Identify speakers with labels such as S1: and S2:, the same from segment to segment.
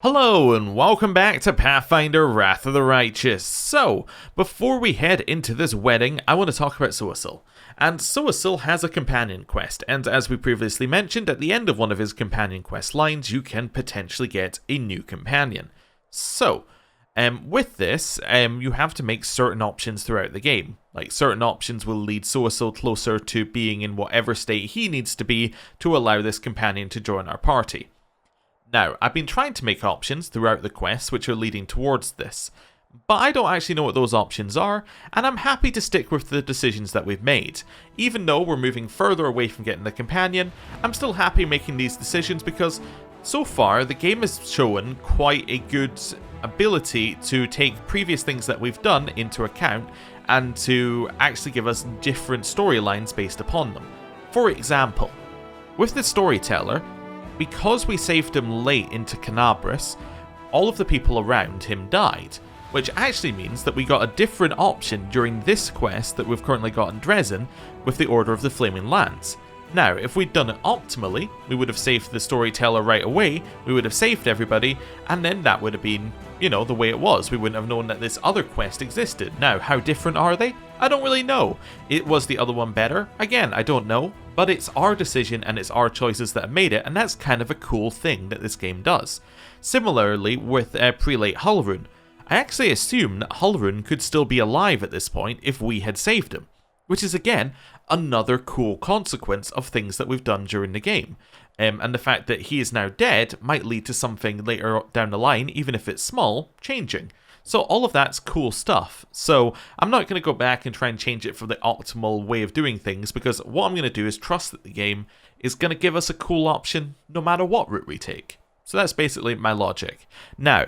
S1: Hello and welcome back to Pathfinder Wrath of the Righteous. So, before we head into this wedding, I want to talk about Soasil. And Soasil has a companion quest, and as we previously mentioned, at the end of one of his companion quest lines, you can potentially get a new companion. So, with this, you have to make certain options throughout the game. Like, certain options will lead Soasil closer to being in whatever state he needs to be to allow this companion to join our party. Now, I've been trying to make options throughout the quests which are leading towards this, but I don't actually know what those options are, and I'm happy to stick with the decisions that we've made. Even though we're moving further away from getting the companion, I'm still happy making these decisions because, so far, the game has shown quite a good ability to take previous things that we've done into account and to actually give us different storylines based upon them. For example, with the storyteller, because we saved him late into Canabris, all of the people around him died, which actually means that we got a different option during this quest that we've currently got in Dresden with the Order of the Flaming Lance. Now, if we'd done it optimally, we would have saved the storyteller right away, we would have saved everybody, and then that would have been, the way it was. We wouldn't have known that this other quest existed. Now, how different are they? I don't really know. Was the other one better? Again, I don't know. But it's our decision and it's our choices that have made it, and that's kind of a cool thing that this game does. Similarly with Prelate Hulrun. I actually assume that Hulrun could still be alive at this point if we had saved him, which is again another cool consequence of things that we've done during the game. And the fact that he is now dead might lead to something later down the line, even if it's small, changing. So all of that's cool stuff. So I'm not going to go back and try and change it for the optimal way of doing things, because what I'm going to do is trust that the game is going to give us a cool option no matter what route we take. So that's basically my logic. Now,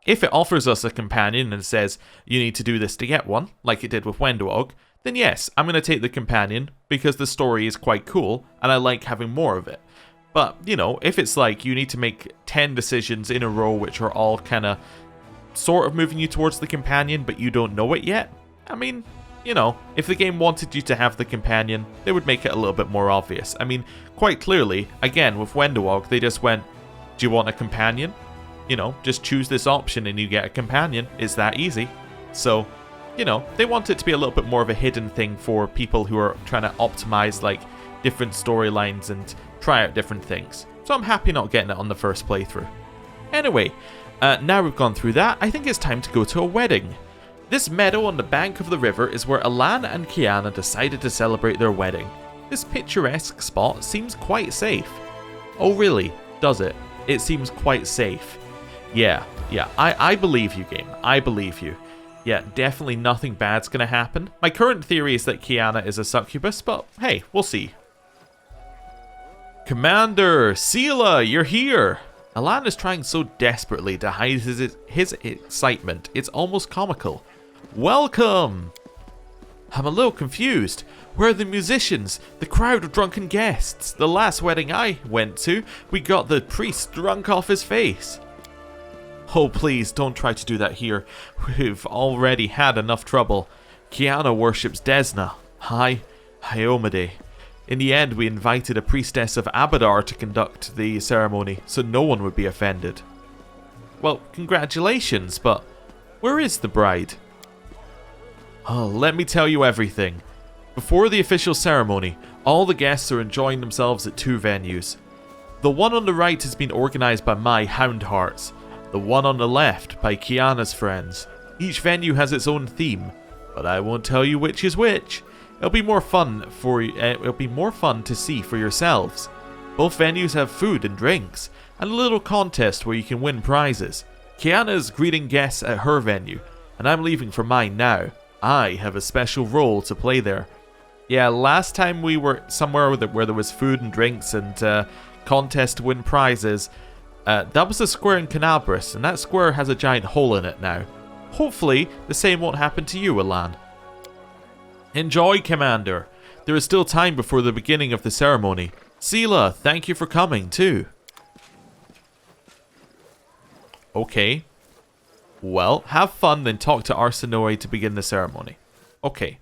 S1: if it offers us a companion and says, you need to do this to get one, like it did with Wendwog, then yes, I'm going to take the companion because the story is quite cool and I like having more of it. But, if it's like you need to make 10 decisions in a row which are all kind of sort of moving you towards the companion, but you don't know it yet, I mean, if the game wanted you to have the companion, they would make it a little bit more obvious. I mean, quite clearly, again, with Wendwog, they just went, do you want a companion? Just choose this option and you get a companion. It's that easy. So, they want it to be a little bit more of a hidden thing for people who are trying to optimize, like, different storylines and try out different things. So I'm happy not getting it on the first playthrough. Anyway, now we've gone through that, I think it's time to go to a wedding. This meadow on the bank of the river is where Alan and Kiana decided to celebrate their wedding. This picturesque spot seems quite safe. Oh really? Does it? It seems quite safe. Yeah, I believe you, game. I believe you. Yeah, definitely nothing bad's gonna happen. My current theory is that Kiana is a succubus, but hey, we'll see. Commander, Sela, you're here! Alan is trying so desperately to hide his excitement, it's almost comical. Welcome! I'm a little confused. Where are the musicians? The crowd of drunken guests? The last wedding I went to, we got the priest drunk off his face. Oh please, don't try to do that here. We've already had enough trouble. Kiana worships Desna. Hi, Hyomade. In the end, we invited a priestess of Abadar to conduct the ceremony, so no one would be offended. Well, congratulations, but where is the bride? Oh, let me tell you everything. Before the official ceremony, all the guests are enjoying themselves at two venues. The one on the right has been organised by my Houndhearts, the one on the left by Kiana's friends. Each venue has its own theme, but I won't tell you which is which. It'll be more fun to see for yourselves. Both venues have food and drinks, and a little contest where you can win prizes. Kiana is greeting guests at her venue, and I'm leaving for mine now. I have a special role to play there. Yeah, last time we were somewhere where there was food and drinks and contest to win prizes, that was a square in Canabris, and that square has a giant hole in it now. Hopefully, the same won't happen to you, Alan. Enjoy, Commander. There is still time before the beginning of the ceremony. Sela, thank you for coming, too. Okay. Well, have fun, then talk to Arsenoi to begin the ceremony. Okay.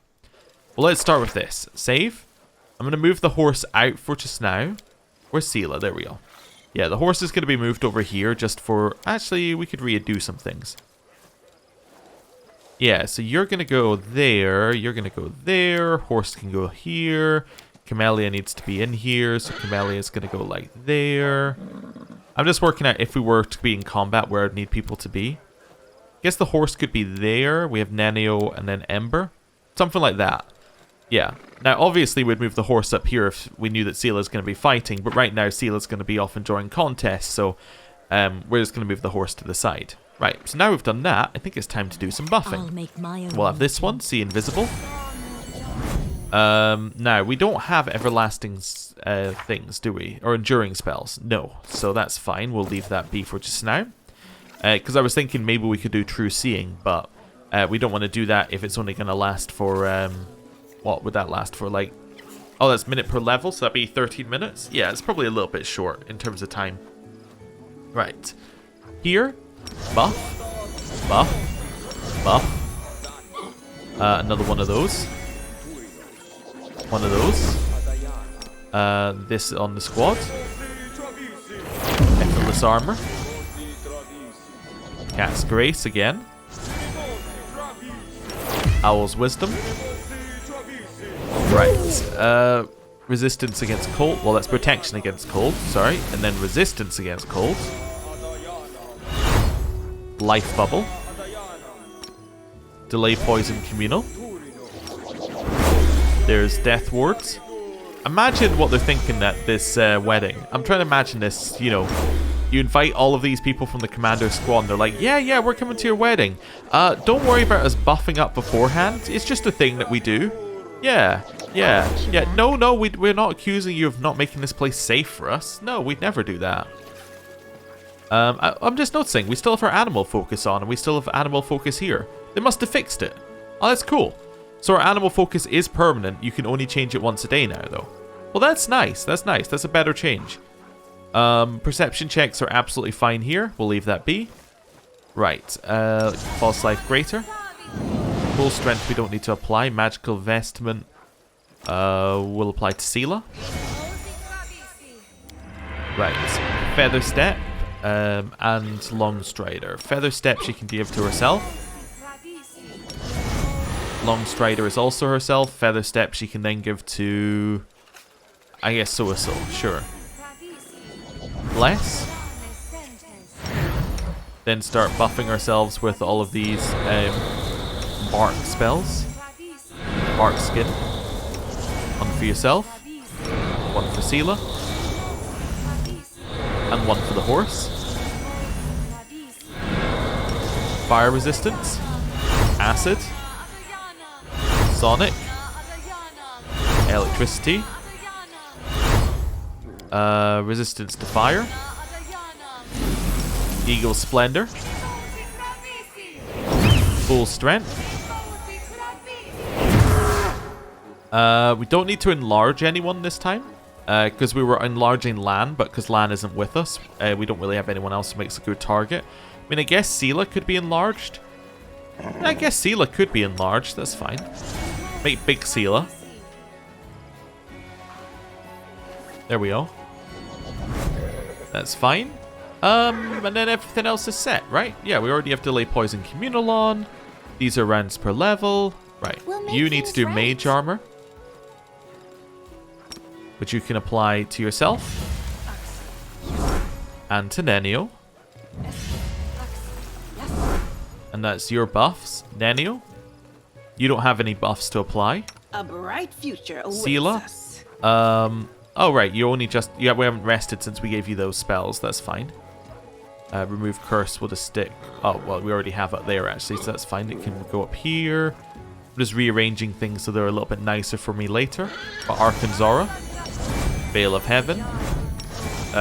S1: Well, let's start with this. Save. I'm going to move the horse out for just now. Where's Sela? There we go. Yeah, the horse is going to be moved over here just for... Actually, we could redo some things. Yeah, so you're going to go there. You're going to go there. Horse can go here. Camellia needs to be in here. So Camellia is going to go like there. I'm just working out if we were to be in combat where I'd need people to be. I guess the horse could be there. We have Nenio and then Ember. Something like that. Yeah. Now, obviously, we'd move the horse up here if we knew that Seela's going to be fighting. But right now, Seela's going to be off enjoying contests. So we're just going to move the horse to the side. Right. So now we've done that, I think it's time to do some buffing. We'll have this one, See Invisible. Now, we don't have everlasting things, do we? Or enduring spells. No. So that's fine. We'll leave that be for just now. Because I was thinking maybe we could do True Seeing, but we don't want to do that if it's only going to last for... what would that last for? Like... Oh, that's minute per level, so that'd be 13 minutes? Yeah, it's probably a little bit short in terms of time. Right. Here. Buff. Buff. Buff. Another one of those. One of those. This on the squad. Effortless armor. Cat's Grace again. Owl's Wisdom. Right. Resistance against cold. Well, that's protection against cold. Sorry. And then resistance against cold. Life Bubble. Delay Poison Communal. There's Death Wards. Imagine what they're thinking at this wedding. I'm trying to imagine this, you know. You invite all of these people from the Commander Squad and they're like, yeah, we're coming to your wedding. Don't worry about us buffing up beforehand. It's just a thing that we do. Yeah. No, we're not accusing you of not making this place safe for us. No, we'd never do that. I'm just noticing, we still have our animal focus on, and we still have animal focus here. They must have fixed it. Oh, that's cool. So our animal focus is permanent. You can only change it once a day now, though. Well, that's nice. That's nice. That's a better change. Perception checks are absolutely fine here. We'll leave that be. Right. False Life Greater. Full Strength we don't need to apply. Magical Vestment will apply to Seela. Right. Feather Step and Long Strider. Feather Step she can give to herself. Long Strider is also herself. Feather Step she can then give to... I guess Suisil. Sure. Bless. Then start buffing ourselves with all of these bark spells. Bark Skin. One for yourself. One for Seela. And one for the horse. Fire Resistance. Acid. Sonic. Electricity. Resistance to fire. Eagle Splendor. Full Strength. We don't need to enlarge anyone this time. Because we were enlarging Lan, but because Lan isn't with us, we don't really have anyone else who makes a good target. I mean, I guess Seela could be enlarged. I guess Seela could be enlarged, that's fine. Make big Seela. There we go. That's fine. And then everything else is set, right? Yeah, we already have Delay Poison Communal on. These are rounds per level. Right. You need to do Mage Armor, which you can apply to yourself. And to Nenio. And that's your buffs. Nenio, you don't have any buffs to apply.
S2: A bright future awaits
S1: Seela.
S2: us.
S1: Oh right, you only just... Yeah, we haven't rested since we gave you those spells. That's fine. Remove Curse with a stick. Oh, well, we already have it there, actually, so that's fine. It can go up here. I'm just rearranging things so they're a little bit nicer for me later. But Arkanzora. Veil of Heaven.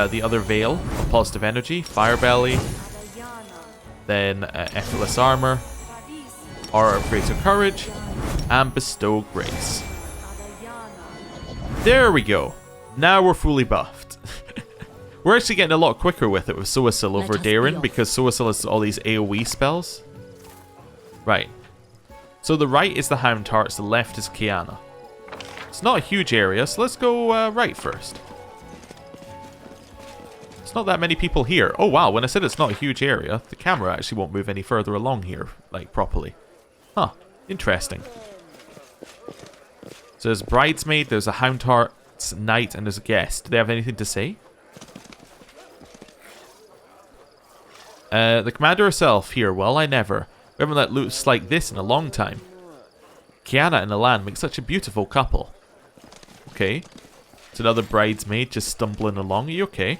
S1: The other Veil of Positive Energy. Firebelly. Then Effortless Armor. Aura of Greater Courage. And Bestow Grace. There we go. Now we're fully buffed. We're actually getting a lot quicker with it with Suisil over Darren because Suisil has all these AoE spells. Right. So the right is the Hound Hearts, the left is Kiana. It's not a huge area, so let's go right first. It's not that many people here. Oh wow, when I said it's not a huge area, the camera actually won't move any further along here, like, properly. Huh, interesting. So there's bridesmaid, there's a Houndheart's knight, and there's a guest. Do they have anything to say? The commander herself here. Well, I never. We haven't let loose like this in a long time. Kiana and Alan make such a beautiful couple. Okay. It's another bridesmaid just stumbling along. Are you okay?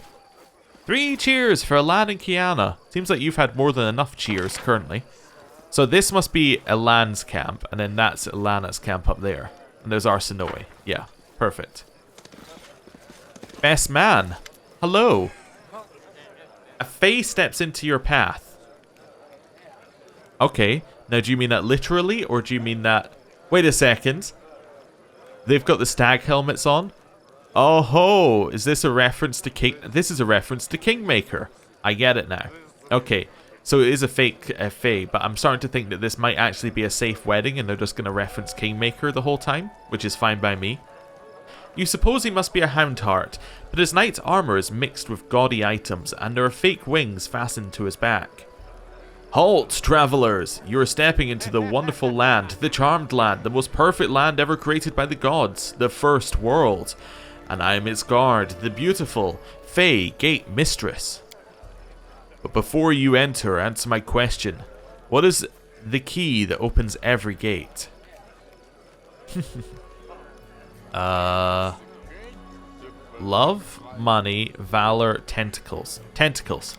S1: 3 cheers for Alan and Kiana. Seems like you've had more than enough cheers currently. So this must be Alan's camp, and then that's Alana's camp up there. And there's Arsinoe. Yeah, perfect. Best man. Hello. A Fey steps into your path. Okay. Now, do you mean that literally, or do you mean that... Wait a second. They've got the stag helmets on? Oh ho! Is this a reference to King... This is a reference to Kingmaker. I get it now. Okay. So it is a fake Fey, but I'm starting to think that this might actually be a safe wedding and they're just going to reference Kingmaker the whole time, which is fine by me. You suppose he must be a Houndheart, but his knight's armor is mixed with gaudy items, and there are fake wings fastened to his back. Halt, travelers! You are stepping into the wonderful land, the charmed land, the most perfect land ever created by the gods, the first world. And I am its guard, the beautiful Fey Gate Mistress. But before you enter, answer my question. What is the key that opens every gate? Love, money, valor, tentacles. Tentacles.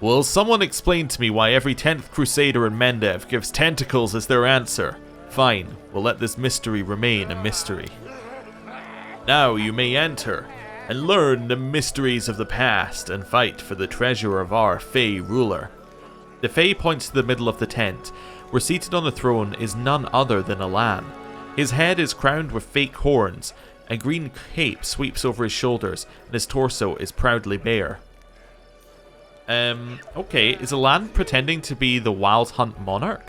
S1: Will someone explain to me why every 10th Crusader in Mendev gives tentacles as their answer? Fine, we'll let this mystery remain a mystery. Now you may enter and learn the mysteries of the past and fight for the treasure of our Fey ruler. The Fey points to the middle of the tent, where seated on the throne is none other than Alan. His head is crowned with fake horns, a green cape sweeps over his shoulders, and his torso is proudly bare. Okay, is Alan pretending to be the Wild Hunt monarch?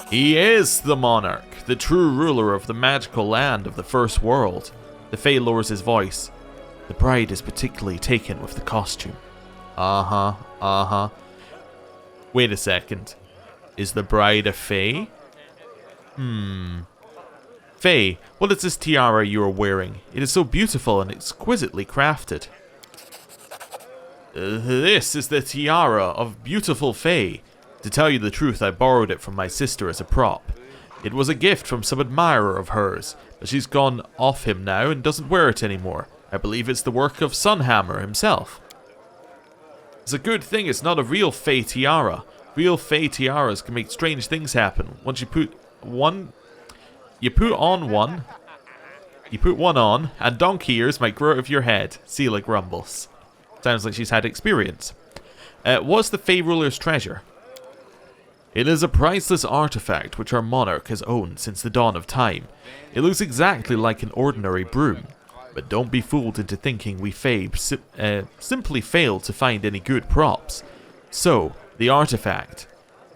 S1: He is the monarch, the true ruler of the magical land of the first world. The Fey lowers his voice. The bride is particularly taken with the costume. Wait a second. Is the bride a Fey? Fey, what is this tiara you are wearing? It is so beautiful and exquisitely crafted. This is the tiara of beautiful Fey. To tell you the truth, I borrowed it from my sister as a prop. It was a gift from some admirer of hers, but she's gone off him now and doesn't wear it anymore. I believe it's the work of Sunhammer himself. It's a good thing it's not a real Fey tiara. Real Fey tiaras can make strange things happen. Once you put one on, and donkey ears might grow out of your head. Sela grumbles. Sounds like she's had experience. What's the Fey Rulers Treasure? It is a priceless artifact which our monarch has owned since the dawn of time. It looks exactly like an ordinary broom. But don't be fooled into thinking we Fey simply failed to find any good props. So, the artifact.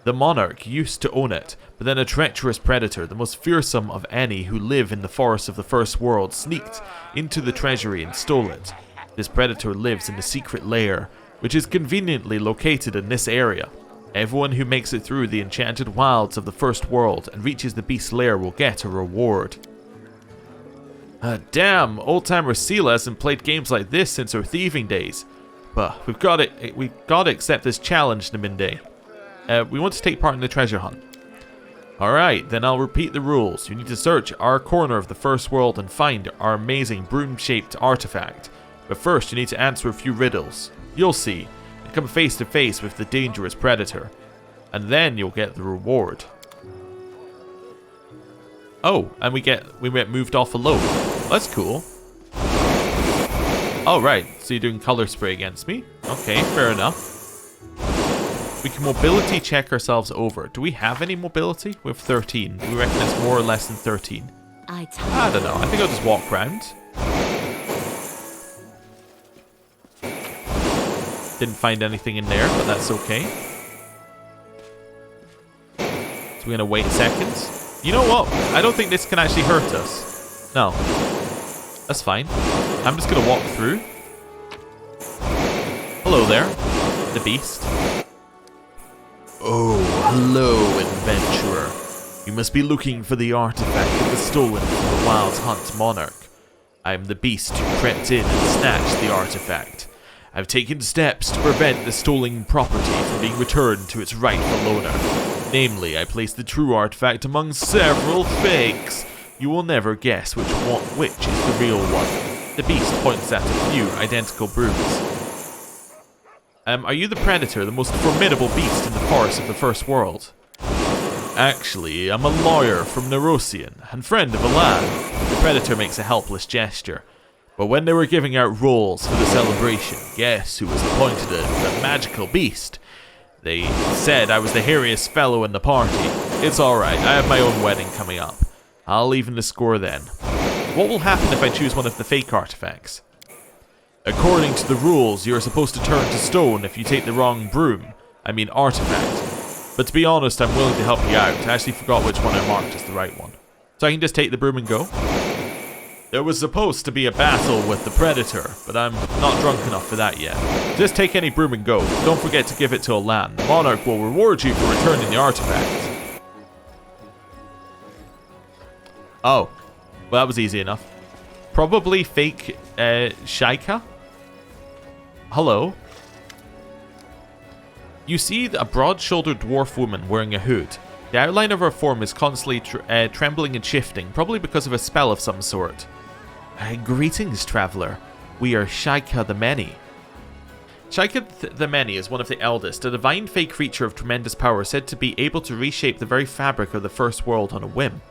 S1: The monarch used to own it, but then a treacherous predator, the most fearsome of any who live in the forests of the First World, sneaked into the treasury and stole it. This predator lives in the secret lair, which is conveniently located in this area. Everyone who makes it through the enchanted wilds of the First World and reaches the beast's lair will get a reward. Damn, old-timer Sela hasn't played games like this since her thieving days. But we've got to accept this challenge, Naminde. We want to take part in the treasure hunt. Alright, then I'll repeat the rules. You need to search our corner of the First World and find our amazing broom-shaped artifact. But first, you need to answer a few riddles. You'll see. And come face to face with the dangerous predator. And then you'll get the reward. Oh, and we get moved off alone. That's cool. Oh, right. So you're doing color spray against me? Okay, fair enough. We can mobility check ourselves over. Do we have any mobility? We have 13. Do we reckon it's more or less than 13? I don't know. I think I'll just walk around. Didn't find anything in there, but that's okay. So we're going to wait seconds. You know what? I don't think this can actually hurt us. No. That's fine. I'm just going to walk through. there. The beast. Oh, hello, adventurer. You must be looking for the artifact that was stolen from the Wild Hunt monarch. I am the beast who crept in and snatched the artifact. I've taken steps to prevent the stolen property from being returned to its rightful owner. Namely, I placed the true artifact among several fakes. You will never guess which is the real one. The beast points at a few identical brooms. Are you the predator, the most formidable beast in the forests of the First World? Actually, I'm a lawyer from Nerosian, and friend of Alan. The predator makes a helpless gesture. But when they were giving out roles for the celebration, guess who was appointed as the magical beast? They said I was the hairiest fellow in the party. It's alright, I have my own wedding coming up. I'll even the score then. What will happen if I choose one of the fake artifacts? According to the rules, you're supposed to turn to stone if you take the wrong artifact. But to be honest, I'm willing to help you out. I actually forgot which one I marked as the right one. So I can just take the broom and go? There was supposed to be a battle with the Predator, but I'm not drunk enough for that yet. Just take any broom and go. Don't forget to give it to Alan. The Monarch will reward you for returning the artifact. Oh. Well, that was easy enough. Probably fake Shaika? Hello? You see a broad-shouldered dwarf woman wearing a hood. The outline of her form is constantly trembling and shifting, probably because of a spell of some sort. Greetings, traveller. We are Shaika the Many. Shaika the Many is one of the eldest, a divine fey creature of tremendous power said to be able to reshape the very fabric of the First World on a whim.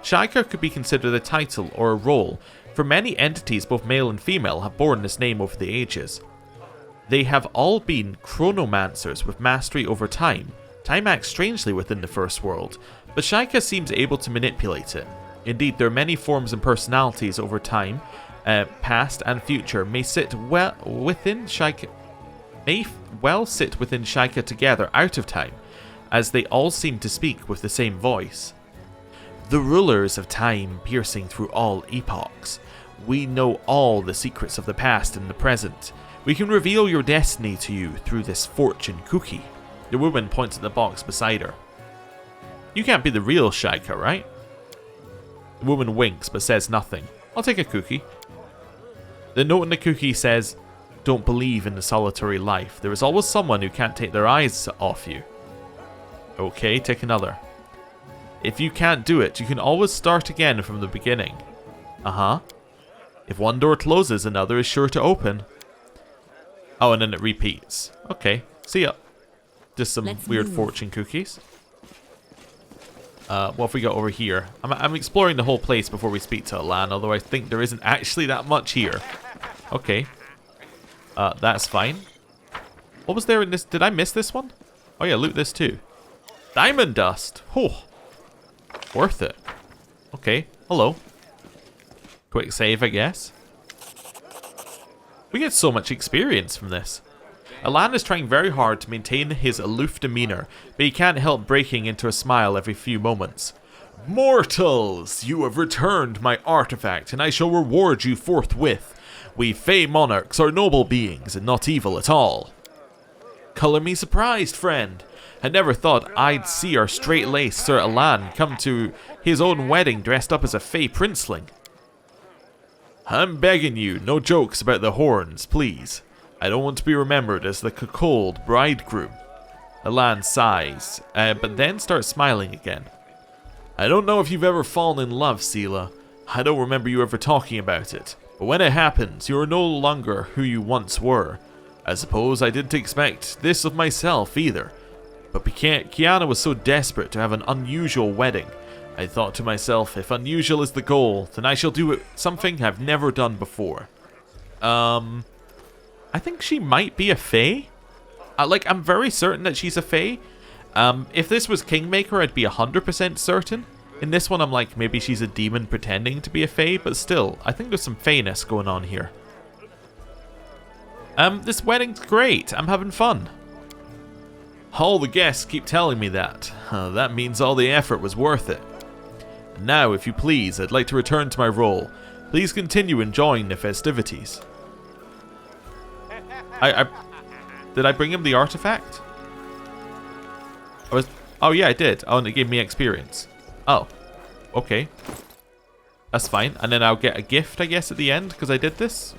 S1: Shaika could be considered a title or a role, for many entities, both male and female, have borne this name over the ages. They have all been chronomancers with mastery over time. Time acts strangely within the First World, but Shaika seems able to manipulate it. Indeed, their many forms and personalities over time, past and future, may well sit within Shaika together out of time, as they all seem to speak with the same voice. The rulers of time piercing through all epochs. We know all the secrets of the past and the present. We can reveal your destiny to you through this fortune cookie. The woman points at the box beside her. You can't be the real Shaika, right? The woman winks but says nothing. I'll take a cookie. The note in the cookie says, don't believe in the solitary life. There is always someone who can't take their eyes off you. Okay, take another. If you can't do it, you can always start again from the beginning. Uh-huh. If one door closes, another is sure to open. Oh, and then it repeats. Okay, see ya. Just some weird fortune cookies. What have we got over here? I'm exploring the whole place before we speak to Alan, although I think there isn't actually that much here. Okay. That's fine. What was there in this? Did I miss this one? Oh yeah, loot this too. Diamond dust. Oh. Worth it. Okay, hello. Quick save, I guess. We get so much experience from this. Alan is trying very hard to maintain his aloof demeanor, but he can't help breaking into a smile every few moments. Mortals, you have returned my artifact, and I shall reward you forthwith. We Fey monarchs are noble beings, and not evil at all. Color me surprised, friend. I never thought I'd see our straight-laced Sir Alan come to his own wedding dressed up as a Fey princeling. I'm begging you, no jokes about the horns, please. I don't want to be remembered as the cuckold bridegroom. Alan sighs, but then starts smiling again. I don't know if you've ever fallen in love, Seela. I don't remember you ever talking about it. But when it happens, you are no longer who you once were. I suppose I didn't expect this of myself either. But Kiana was so desperate to have an unusual wedding. I thought to myself, if unusual is the goal, then I shall do something I've never done before. I think she might be a Fey. I'm very certain that she's a Fey. If this was Kingmaker, I'd be 100% certain. In this one, I'm like, maybe she's a demon pretending to be a Fey, but still, I think there's some Feyness going on here. This wedding's great. I'm having fun. All the guests keep telling me that. That means all the effort was worth it. Now, if you please, I'd like to return to my role. Please continue enjoying the festivities. Did I bring him the artifact? Oh yeah, I did. Oh, and it gave me experience. Oh, okay. That's fine. And then I'll get a gift, I guess, at the end because I did this.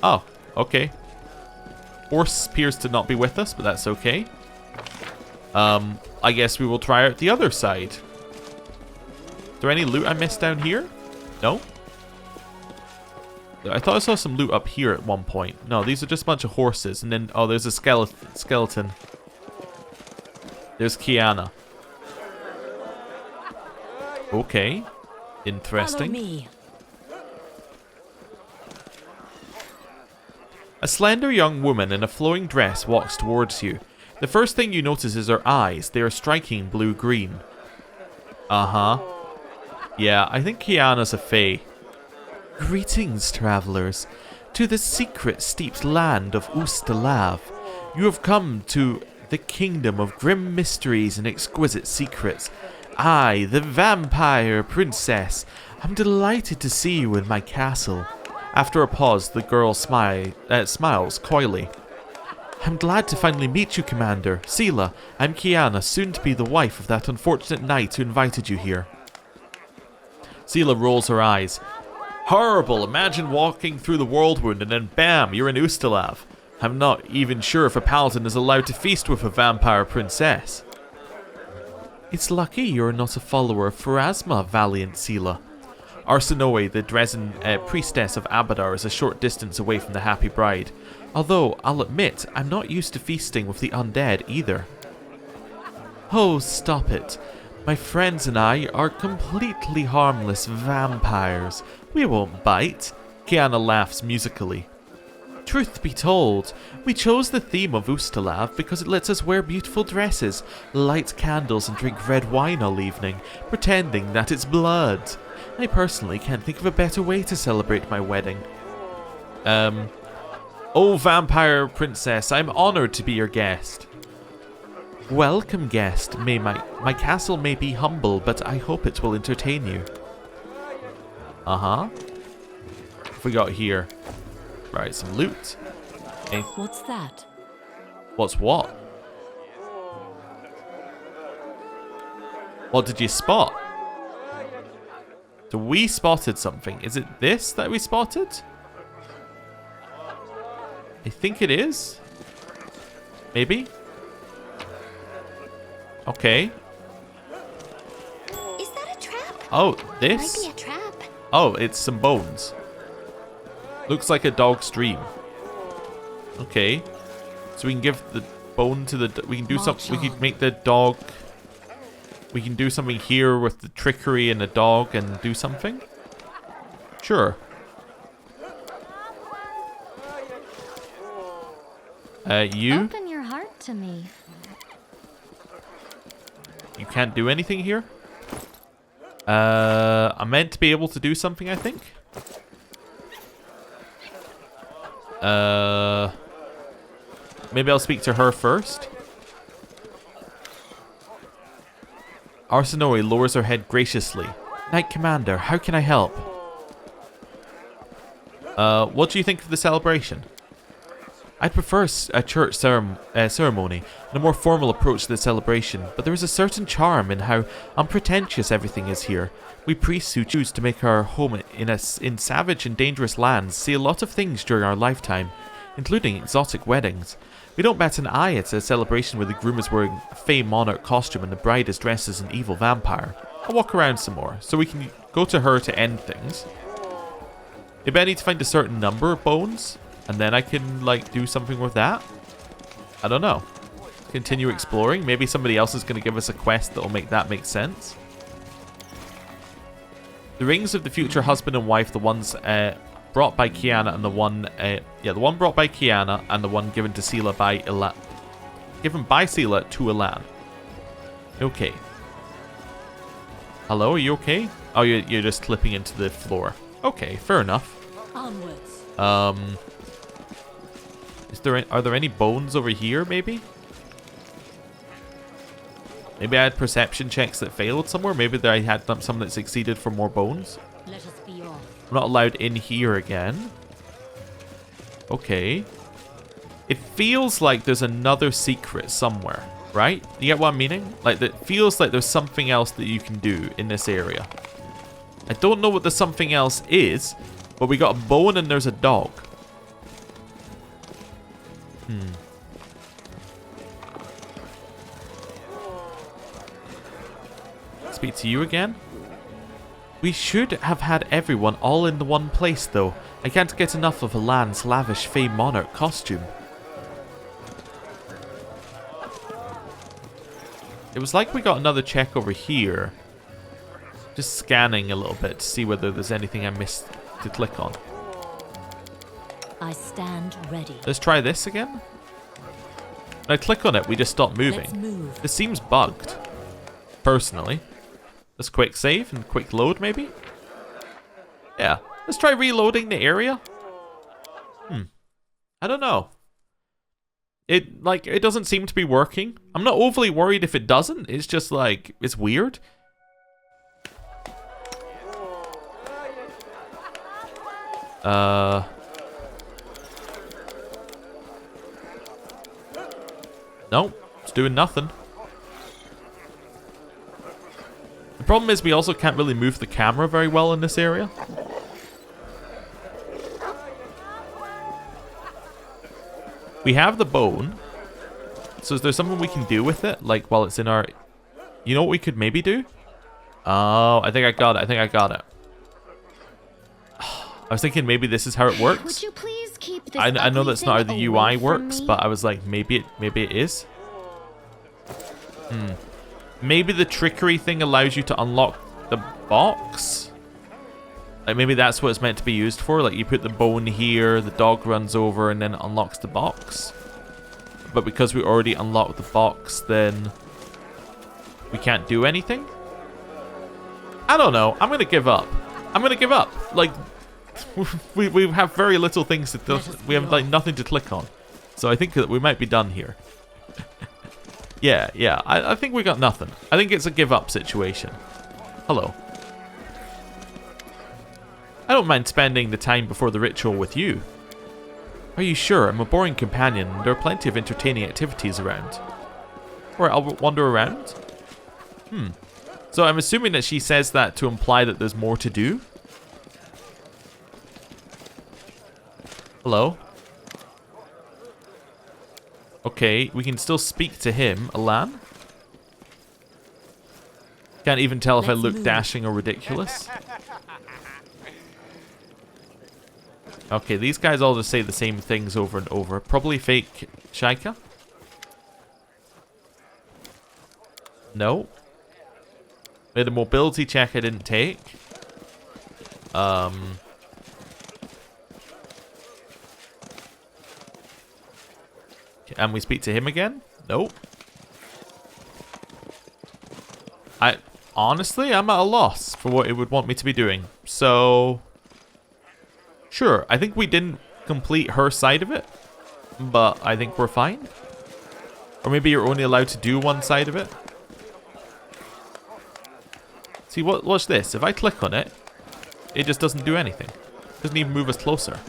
S1: Oh, okay. Horse appears to not be with us, but that's okay. I guess we will try out the other side. Is there any loot I missed down here? No? I thought I saw some loot up here at one point. No, these are just a bunch of horses. And then, oh, there's a skeleton. There's Kiana. Okay. Interesting.
S3: Follow me.
S1: A slender young woman in a flowing dress walks towards you. The first thing you notice is her eyes. They are striking blue-green. Uh-huh. Yeah, I think Kiana's a Fey. Greetings, travelers. To the secret steeped land of Ustalav. You have come to the kingdom of grim mysteries and exquisite secrets. I, the vampire princess, am delighted to see you in my castle. After a pause, the girl smiles coyly. I'm glad to finally meet you, Commander. Sela, I'm Kiana, soon to be the wife of that unfortunate knight who invited you here. Sela rolls her eyes. Horrible! Imagine walking through the Worldwound and then bam, you're in Ustalav. I'm not even sure if a paladin is allowed to feast with a vampire princess. It's lucky you're not a follower of Pharasma, valiant Sela. Arsinoe, the Dresden priestess of Abadar, is a short distance away from the happy bride. Although, I'll admit, I'm not used to feasting with the undead either. Oh, stop it. My friends and I are completely harmless vampires. We won't bite. Kiana laughs musically. Truth be told, we chose the theme of Ustalav because it lets us wear beautiful dresses, light candles and drink red wine all evening, pretending that it's blood. I personally can't think of a better way to celebrate my wedding. Oh, vampire princess, I'm honored to be your guest. Welcome, guest. My castle may be humble, but I hope it will entertain you. Uh-huh. What have we got here? Right, some loot. Okay.
S3: What's that?
S1: What's what? What did you spot? So we spotted something. Is it this that we spotted? I think it is. Maybe? Okay.
S3: Is that a trap?
S1: Oh, this?
S3: Might be a trap.
S1: Oh, it's some bones. Looks like a dog's dream. Okay. So we can give the bone to the... We can do something... We can make the dog... We can do something here with the trickery and the dog and do something? Sure. You?
S3: Open your heart to me.
S1: You can't do anything here? I'm meant to be able to do something, I think. Maybe I'll speak to her first. Arsinoe lowers her head graciously. Knight Commander, how can I help? What do you think of the celebration? I'd prefer a church ceremony and a more formal approach to the celebration, but there is a certain charm in how unpretentious everything is here. We priests who choose to make our home in savage and dangerous lands see a lot of things during our lifetime, including exotic weddings. We don't bat an eye at a celebration where the groom is wearing a Fey monarch costume and the bride is dressed as an evil vampire. I'll walk around some more, so we can go to her to end things. Maybe I need to find a certain number of bones, and then I can, like, do something with that? I don't know. Continue exploring. Maybe somebody else is going to give us a quest that will make that make sense. The rings of the future husband and wife, the ones brought by Kiana and the one... the one brought by Kiana and the one given to Sela by Elan. Given by Sela to Elan. Okay. Hello, are you okay? Oh, you're just clipping into the floor. Okay, fair enough.
S3: Onwards.
S1: Are there any bones over here, maybe? Maybe I had perception checks that failed somewhere. Maybe I had some that succeeded for more bones.
S3: Let us be off.
S1: I'm not allowed in here again. Okay. It feels like there's another secret somewhere, right? You get what I'm meaning? Like, it feels like there's something else that you can do in this area. I don't know what the something else is, but we got a bone and there's a dog. Speak to you again? We should have had everyone all in the one place, though. I can't get enough of Alan's lavish Fey Monarch costume. It was like we got another check over here. Just scanning a little bit to see whether there's anything I missed to click on.
S3: I stand ready.
S1: Let's try this again. When I click on it, we just stop moving.
S3: Let's move.
S1: This seems bugged, personally. Let's quick save and quick load, maybe? Yeah. Let's try reloading the area. I don't know. It doesn't seem to be working. I'm not overly worried if it doesn't. It's just like, it's weird. Nope. It's doing nothing. The problem is we also can't really move the camera very well in this area. We have the bone. So is there something we can do with it? Like while it's in our... You know what we could maybe do? Oh, I think I got it. I was thinking maybe this is how it works.
S3: Would you please keep this
S1: I know that's not how the UI
S3: away from
S1: works,
S3: me?
S1: but I was like, maybe it is. Maybe the trickery thing allows you to unlock the box? Like maybe that's what it's meant to be used for. Like you put the bone here, the dog runs over, and then it unlocks the box. But because we already unlocked the box, then we can't do anything? I don't know. I'm going to give up. Like, we have very little things to... We have like nothing to click on. So I think that we might be done here. Yeah. I think we got nothing. I think it's a give up situation. Hello. I don't mind spending the time before the ritual with you. Are you sure? I'm a boring companion, and there are plenty of entertaining activities around. Alright, I'll wander around. So I'm assuming that she says that to imply that there's more to do. Hello? Okay, we can still speak to him. Alan? Can't even tell if I look dashing or ridiculous. Okay, these guys all just say the same things over and over. Probably fake Shaika? No. Made a mobility check I didn't take. And we speak to him again? Nope. Honestly, I'm at a loss for what it would want me to be doing. So... Sure, I think we didn't complete her side of it, but I think we're fine. Or maybe you're only allowed to do one side of it. See, watch this. If I click on it, it just doesn't do anything. It doesn't even move us closer.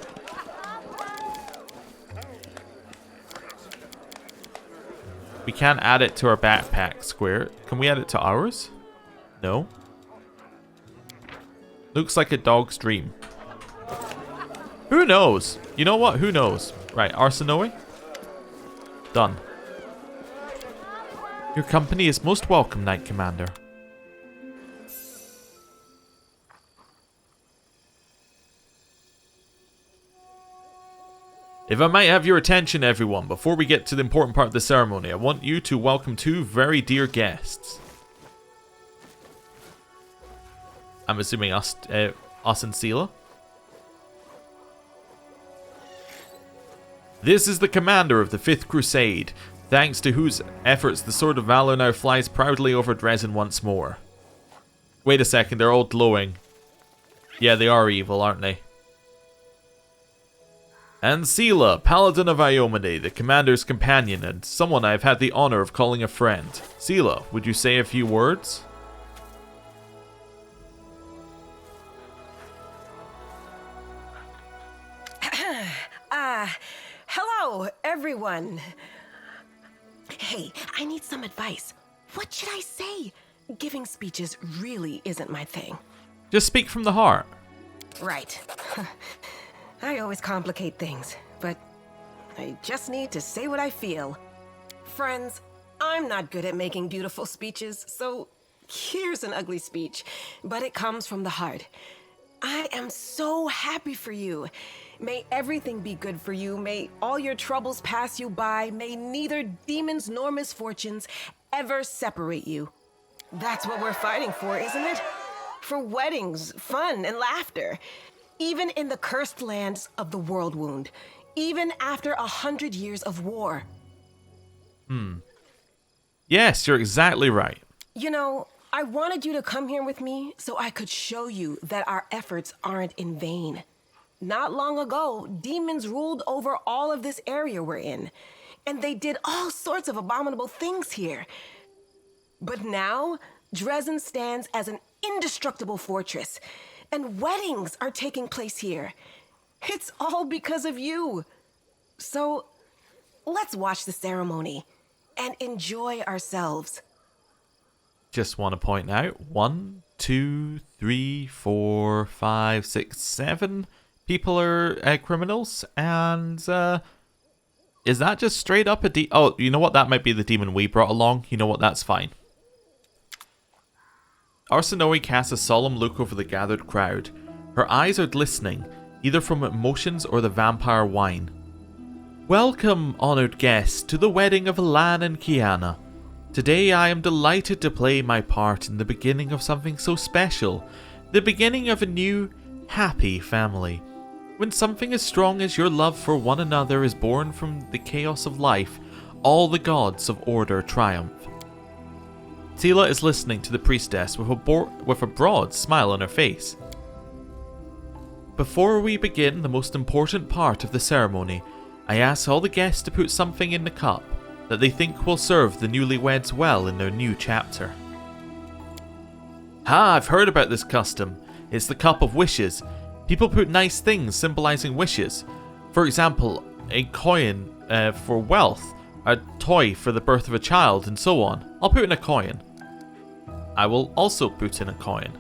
S1: We can't add it to our backpack square. Can we add it to ours? No. Looks like a dog's dream. Who knows? You know what? Who knows? Right, Arsinoe? Done. Your company is most welcome, Knight Commander. If I might have your attention, everyone, before we get to the important part of the ceremony, I want you to welcome two very dear guests. I'm assuming us and Sela. This is the commander of the 5th Crusade, thanks to whose efforts the Sword of Valor now flies proudly over Dresden once more. Wait a second, they're all glowing. Yeah, they are evil, aren't they? And Sela, Paladin of Iomade, the commander's companion, and someone I've had the honor of calling a friend. Sela, would you say a few words?
S2: Hello, Hello, everyone. Hey, I need some advice. What should I say? Giving speeches really isn't my thing.
S1: Just speak from the heart.
S2: Right. I always complicate things, but I just need to say what I feel. Friends, I'm not good at making beautiful speeches, so here's an ugly speech, but it comes from the heart. I am so happy for you. May everything be good for you. May all your troubles pass you by. May neither demons nor misfortunes ever separate you. That's what we're fighting for, isn't it? For weddings, fun, and laughter. Even in the cursed lands of the Worldwound. Even after 100 years of war.
S1: Yes, you're exactly right.
S2: You know, I wanted you to come here with me so I could show you that our efforts aren't in vain. Not long ago, demons ruled over all of this area we're in. And they did all sorts of abominable things here. But now, Dresden stands as an indestructible fortress, and weddings are taking place here. It's all because of you. So, let's watch the ceremony and enjoy ourselves.
S1: Just want to point out 1, 2, 3, 4, 5, 6, 7 people are criminals, and is that just straight up a oh, you know what? That might be the demon we brought along. You know what? That's fine. Arsinoe casts a solemn look over the gathered crowd. Her eyes are glistening, either from emotions or the vampire wine. Welcome, honoured guests, to the wedding of Elan and Kiana. Today I am delighted to play my part in the beginning of something so special, the beginning of a new, happy family. When something as strong as your love for one another is born from the chaos of life, all the gods of order triumph. Tila is listening to the priestess with a broad smile on her face. Before we begin the most important part of the ceremony, I ask all the guests to put something in the cup that they think will serve the newlyweds well in their new chapter. I've heard about this custom. It's the Cup of Wishes. People put nice things symbolizing wishes. For example, a coin for wealth, a toy for the birth of a child, and so on. I'll put in a coin. I will also put in a coin.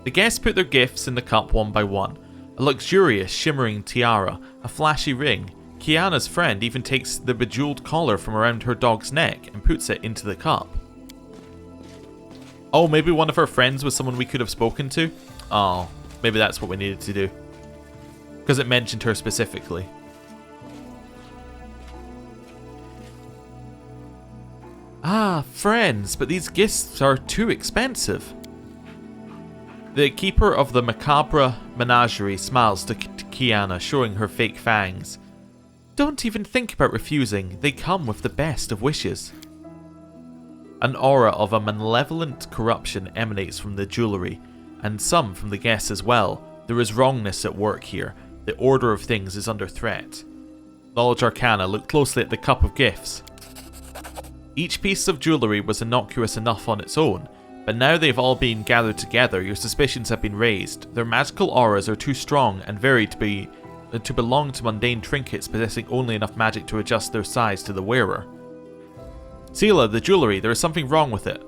S1: The guests put their gifts in the cup one by one. A luxurious, shimmering tiara, a flashy ring. Kiana's friend even takes the bejeweled collar from around her dog's neck and puts it into the cup. Oh, maybe one of her friends was someone we could have spoken to? Oh, maybe that's what we needed to do. Because it mentioned her specifically. Ah, friends, but these gifts are too expensive. The keeper of the macabre menagerie smiles to Kiana, showing her fake fangs. Don't even think about refusing, they come with the best of wishes. An aura of a malevolent corruption emanates from the jewellery, and some from the guests as well. There is wrongness at work here. The order of things is under threat. Knowledge Arcana looked closely at the cup of gifts. Each piece of jewellery was innocuous enough on its own, but now they've all been gathered together, your suspicions have been raised. Their magical auras are too strong and varied to belong to mundane trinkets possessing only enough magic to adjust their size to the wearer. Sela, the jewellery, there is something wrong with it.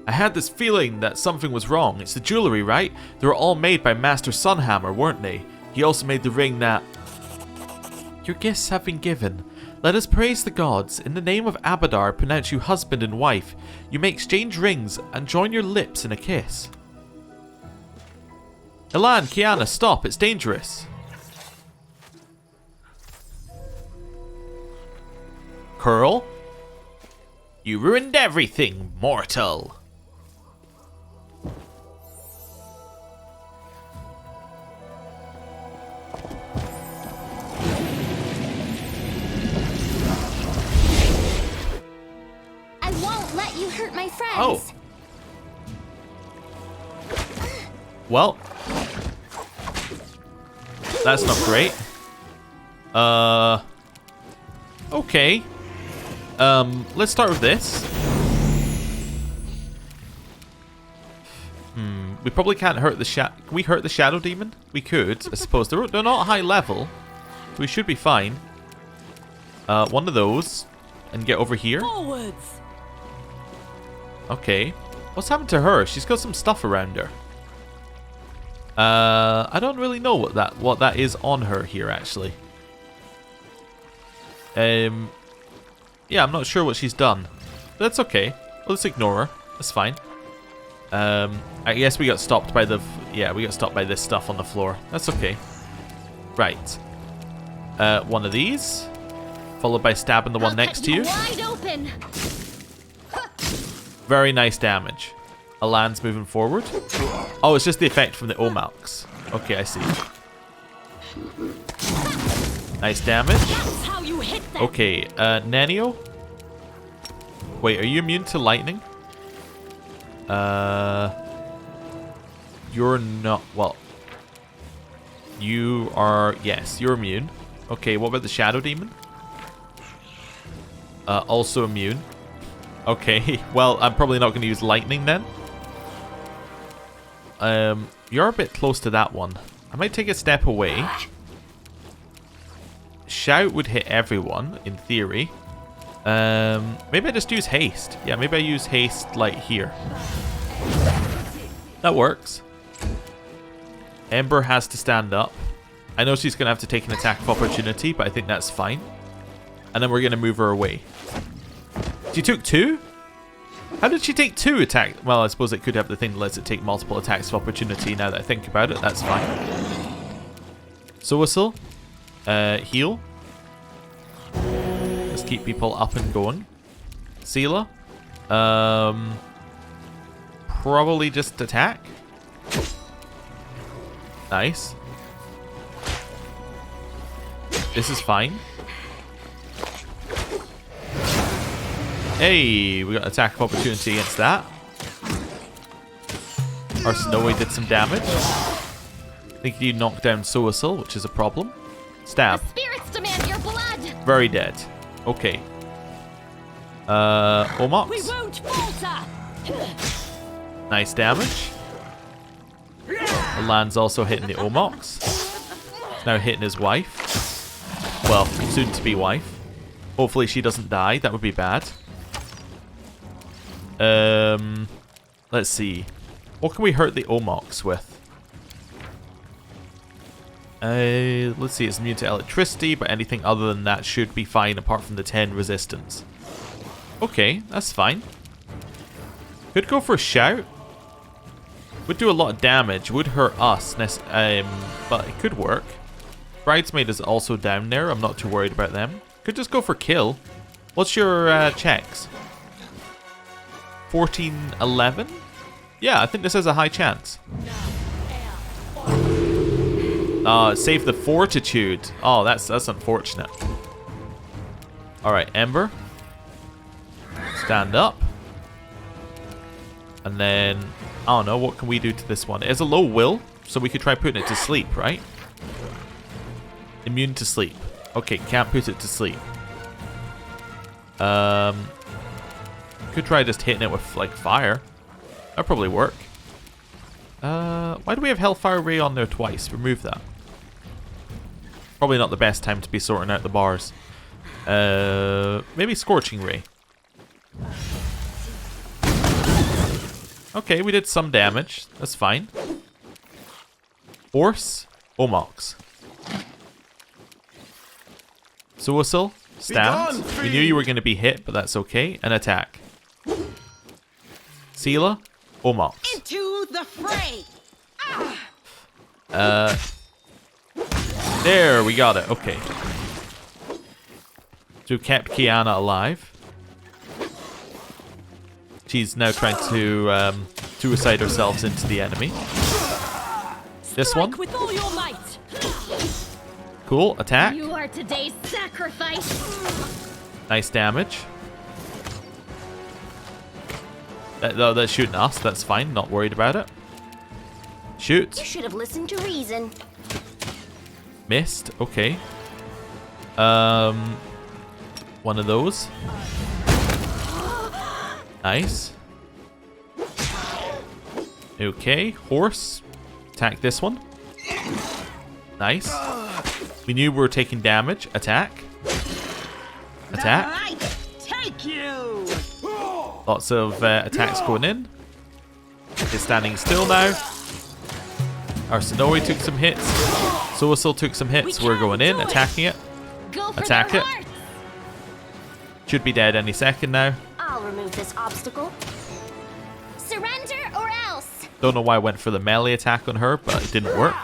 S1: I had this feeling that something was wrong. It's the jewellery, right? They were all made by Master Sunhammer, weren't they? He also made the ring that... Your gifts have been given. Let us praise the gods. In the name of Abadar, pronounce you husband and wife. You may exchange rings and join your lips in a kiss. Elan, Kiana, stop. It's dangerous. Curl? You ruined everything, mortal.
S3: I won't let you hurt my friends.
S1: Oh. Well. That's not great. Okay. Let's start with this. probably can't hurt the Can we hurt the Shadow Demon? We could, I suppose. They're not high level, so we should be fine. One of those, and get over here.
S4: Forwards.
S1: Okay. What's happened to her? She's got some stuff around her. I don't really know what that is on her here, actually. Yeah, I'm not sure what she's done. That's okay. Let's ignore her. That's fine. I guess we got stopped by the... Yeah, we got stopped by this stuff on the floor. That's okay. Right. One of these. Followed by stabbing the one next to you.
S3: Wide open.
S1: Very nice damage. Alan's moving forward. Oh, it's just the effect from the Omax. Okay, I see. Nice damage.
S4: That's how you hit them.
S1: Okay, Nanio. Wait, are you immune to lightning? You're not... Well... You are... Yes, you're immune. Okay, what about the Shadow Demon? Also immune. Okay, well, I'm probably not going to use lightning then. You're a bit close to that one. I might take a step away. Shout would hit everyone, in theory. Maybe I just use haste. Yeah, maybe I use haste, like, here. That works. Ember has to stand up. I know she's going to have to take an attack of opportunity, but I think that's fine. And then we're going to move her away. She took 2? How did she take 2 attack? Well, I suppose it could have the thing that lets it take multiple attacks of opportunity. Now that I think about it, that's fine. Soasil. Heal. Let's keep people up and going. Seela. Probably just attack. Nice. This is fine. Hey, we got attack of opportunity against that. Our Snowy did some damage. I think you knocked down Soasil, which is a problem. Stab.
S3: The spirits demand your blood.
S1: Very dead. Okay. Omox.
S4: We won't falter.
S1: Nice damage. Alan's also hitting the Omox. Now hitting his wife. Well, soon to be wife. Hopefully she doesn't die. That would be bad. Let's see. What can we hurt the Omox with? Let's see. It's immune to electricity, but anything other than that should be fine apart from the 10 resistance. Okay, that's fine. Could go for a shout. Would do a lot of damage. Would hurt us, but it could work. Bridesmaid is also down there. I'm not too worried about them. Could just go for kill. What's your checks? 14, 11? Yeah, I think this has a high chance. Save the fortitude. Oh, that's unfortunate. Alright, Ember. Stand up. And then, I don't know, what can we do to this one? It has a low will, so we could try putting it to sleep, right? Immune to sleep. Okay, can't put it to sleep. Could try just hitting it with, like, fire. That'd probably work. Why do we have Hellfire Ray on there twice? Remove that. Probably not the best time to be sorting out the bars. Maybe Scorching Ray. Okay, we did some damage. That's fine. Force. Omox. Soasil. Stand. We knew you were going to be hit, but that's okay. And attack. Seela. Omox.
S4: Into the fray.
S1: There, we got it. Okay. So we kept Kiana alive. She's now trying to suicide herself into the enemy. This one.
S4: With all your might.
S1: Cool. Attack.
S3: You are today's sacrifice.
S1: Nice damage. They're shooting us. That's fine. Not worried about it. Shoot.
S3: You should have listened to reason.
S1: Missed. Okay. One of those. Okay, horse. Attack this one. Nice. We knew we were taking damage. Attack. Attack.
S4: Right, take you.
S1: Lots of attacks going in. It's standing still now. Arsenoi took some hits. Soasil took some hits. We're going in, attacking it.
S3: Go for
S1: Attack
S3: their
S1: it.
S3: hearts.
S1: Should be dead any second now.
S3: I'll remove this obstacle. Surrender or else.
S1: Don't know why I went for the melee attack on her, but it didn't work.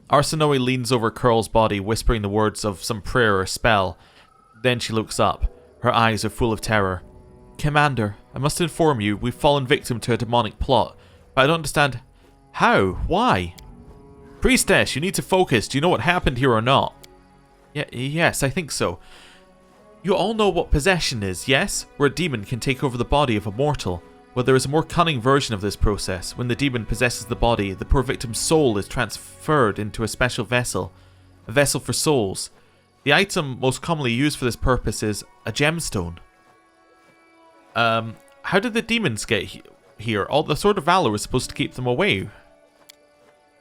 S1: Arsenoi leans over Curl's body, whispering the words of some prayer or spell. Then she looks up. Her eyes are full of terror. Commander, I must inform you, we've fallen victim to a demonic plot, but I don't understand how, why? Priestess, you need to focus. Do you know what happened here or not? Yes, I think so. You all know what possession is, yes? Where a demon can take over the body of a mortal. Well, there is a more cunning version of this process. When the demon possesses the body, the poor victim's soul is transferred into a special vessel. A vessel for souls. The item most commonly used for this purpose is a gemstone. How did the demons get here? All the Sword of Valor was supposed to keep them away.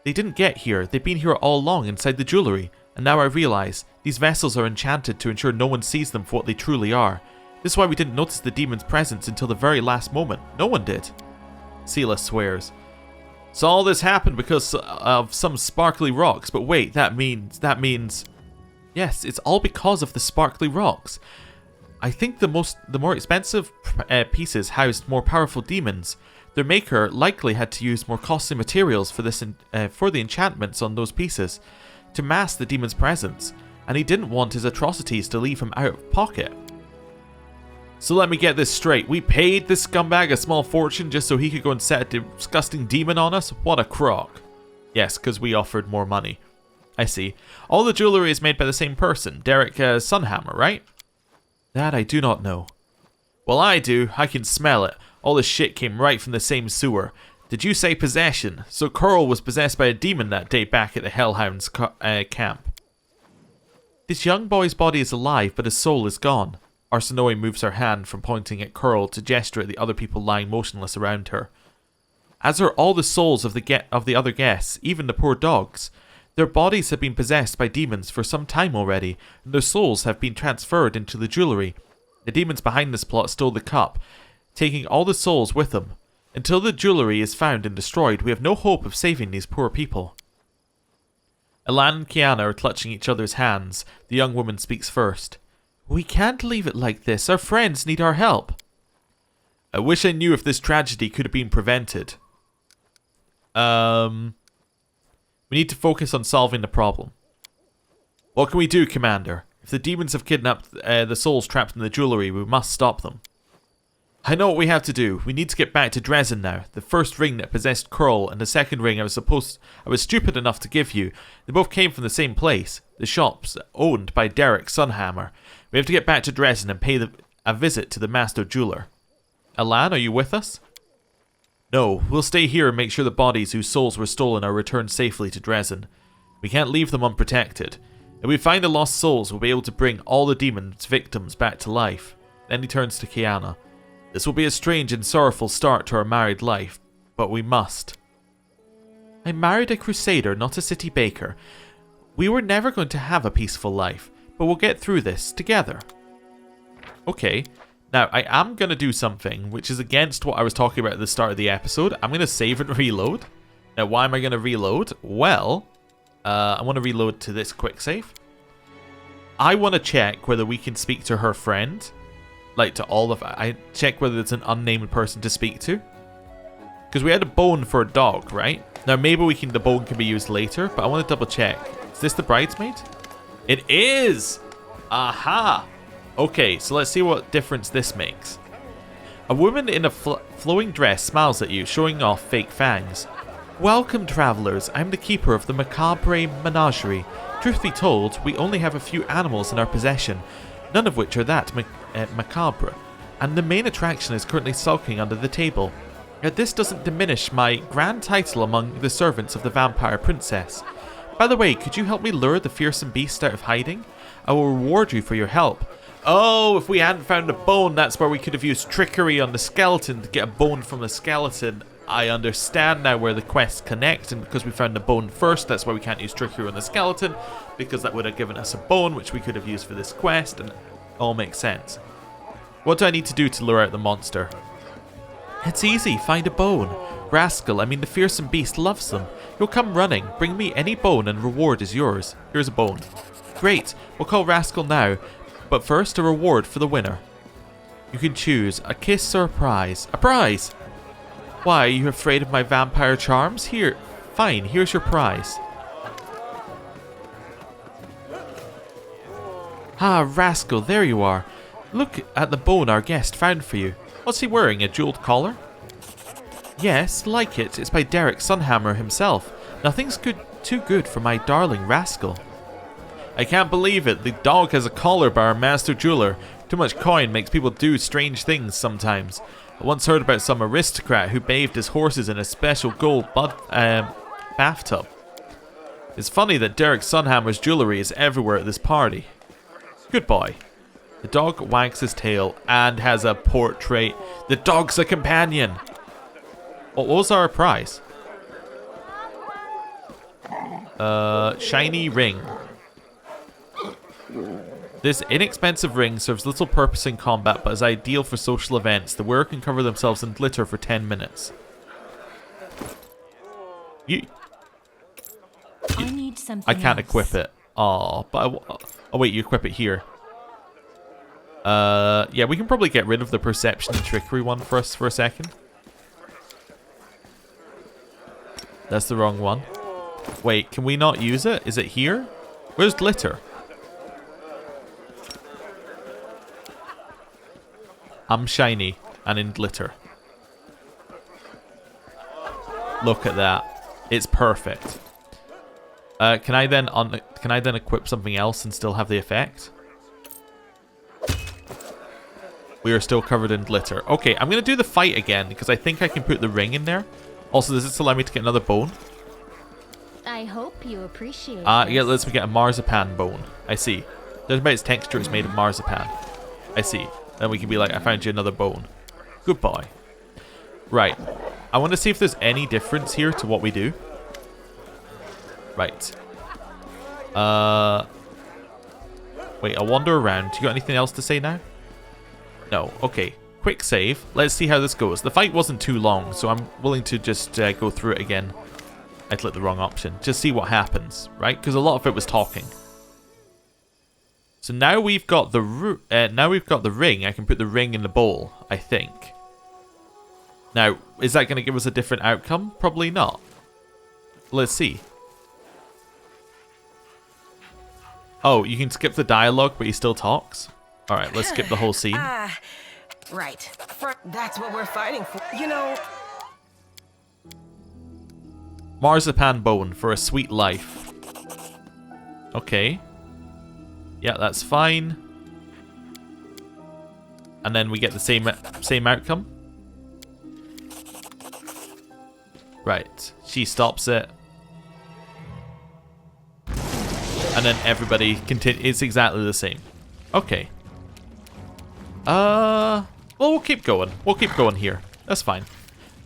S1: They didn't get here. They've been here all along inside the jewellery. And now I realise, these vessels are enchanted to ensure no one sees them for what they truly are. This is why we didn't notice the demon's presence until the very last moment. No one did. Sela swears. So all this happened because of some sparkly rocks. But wait, that means... Yes, it's all because of the sparkly rocks. I think the more expensive pieces housed more powerful demons. Their maker likely had to use more costly materials for this for the enchantments on those pieces to mask the demon's presence, and he didn't want his atrocities to leave him out of pocket. So let me get this straight. We paid this scumbag a small fortune just so he could go and set a disgusting demon on us? What a crock. Yes, because we offered more money. I see. All the jewellery is made by the same person, Derek Sunhammer, right? That I do not know. Well, I do. I can smell it. All this shit came right from the same sewer. Did you say possession? So Curl was possessed by a demon that day back at the Hellhounds camp. This young boy's body is alive, but his soul is gone. Arsenoi moves her hand from pointing at Curl to gesture at the other people lying motionless around her. As are all the souls of the other guests, even the poor dogs. Their bodies have been possessed by demons for some time already, and their souls have been transferred into the jewellery. The demons behind this plot stole the cup, taking all the souls with them. Until the jewellery is found and destroyed, we have no hope of saving these poor people. Elan and Kiana are clutching each other's hands. The young woman speaks first. We can't leave it like this. Our friends need our help. I wish I knew if this tragedy could have been prevented. We need to focus on solving the problem. What can we do, Commander? If the demons have kidnapped the souls trapped in the jewellery, we must stop them. I know what we have to do. We need to get back to Dresden now. The first ring that possessed Curl and the second ring I was stupid enough to give you. They both came from the same place. The shops owned by Derek Sunhammer. We have to get back to Dresden and pay a visit to the master jeweler. Elan, are you with us? No, we'll stay here and make sure the bodies whose souls were stolen are returned safely to Dresden. We can't leave them unprotected. If we find the lost souls, we'll be able to bring all the demons' victims back to life. Then he turns to Kiana. This will be a strange and sorrowful start to our married life, but we must. I married a crusader, not a city baker. We were never going to have a peaceful life, but we'll get through this together. Okay, now I am going to do something which is against what I was talking about at the start of the episode. I'm going to save and reload. Now, why am I going to reload? Well, I want to reload to this quick save. I want to check whether we can speak to her friend. Like to all of... I check whether it's an unnamed person to speak to. Because we had a bone for a dog, right? Now maybe the bone can be used later, but I want to double check. Is this the bridesmaid? It is! Aha! Okay, so let's see what difference this makes. A woman in a flowing dress smiles at you, showing off fake fangs. Welcome, travelers. I'm the keeper of the Macabre Menagerie. Truth be told, we only have a few animals in our possession, none of which are that macabre, and the main attraction is currently sulking under the table. Yet this doesn't diminish my grand title among the servants of the vampire princess. By the way, could you help me lure the fearsome beast out of hiding? I will reward you for your help. Oh, if we hadn't found a bone, that's where we could have used trickery on the skeleton to get a bone from the skeleton. I understand now where the quests connect, and because we found the bone first, that's why we can't use trickery on the skeleton, because that would have given us a bone, which we could have used for this quest, and it all makes sense. What do I need to do to lure out the monster? It's easy, find a bone. Rascal, I mean the fearsome beast loves them. You'll come running, bring me any bone and reward is yours. Here's a bone. Great, we'll call Rascal now, but first a reward for the winner. You can choose a kiss or a prize. A prize! Why, are you afraid of my vampire charms? Here, fine, here's your prize. Ah, Rascal, there you are. Look at the bone our guest found for you. What's he wearing, a jeweled collar? Yes, like it. It's by Derek Sunhammer himself. Nothing's too good for my darling Rascal. I can't believe it. The dog has a collar by our master jeweler. Too much coin makes people do strange things sometimes. I once heard about some aristocrat who bathed his horses in a special gold bathtub. It's funny that Derek Sunhammer's jewellery is everywhere at this party. Good boy. The dog wags his tail and has a portrait. The dog's a companion. What was our prize? Shiny ring. This inexpensive ring serves little purpose in combat, but is ideal for social events. The wearer can cover themselves in glitter for 10 minutes.
S3: I need something.
S1: I can't equip it. Oh, but oh wait, you equip it here. Yeah, we can probably get rid of the perception and trickery one for us for a second. That's the wrong one. Wait, can we not use it? Is it here? Where's glitter? I'm shiny and in glitter. Look at that. It's perfect. Can I then equip something else and still have the effect? We are still covered in glitter. Okay, I'm going to do the fight again because I think I can put the ring in there. Also, does this allow me to get another bone?
S3: I hope you appreciate it.
S1: Yeah, let's get a marzipan bone. I see. There's about its texture is made of marzipan. I see. Then we can be like, I found you another bone. Good boy. Right. I want to see if there's any difference here to what we do. Right. Wait, I'll wander around. You got anything else to say now? No. Okay. Quick save. Let's see how this goes. The fight wasn't too long, so I'm willing to just go through it again. I clicked the wrong option. Just see what happens, right? Because a lot of it was talking. So now we've got the ring. I can put the ring in the bowl, I think. Now, is that going to give us a different outcome? Probably not. Let's see. Oh, you can skip the dialogue, but he still talks? Alright, let's skip the whole scene.
S2: Right. That's what we're fighting for. You know...
S1: Marzipan bone for a sweet life. Okay. Yeah, that's fine. And then we get the same outcome. Right. She stops it. And then everybody continues. It's exactly the same. Okay. Well, we'll keep going. We'll keep going here. That's fine.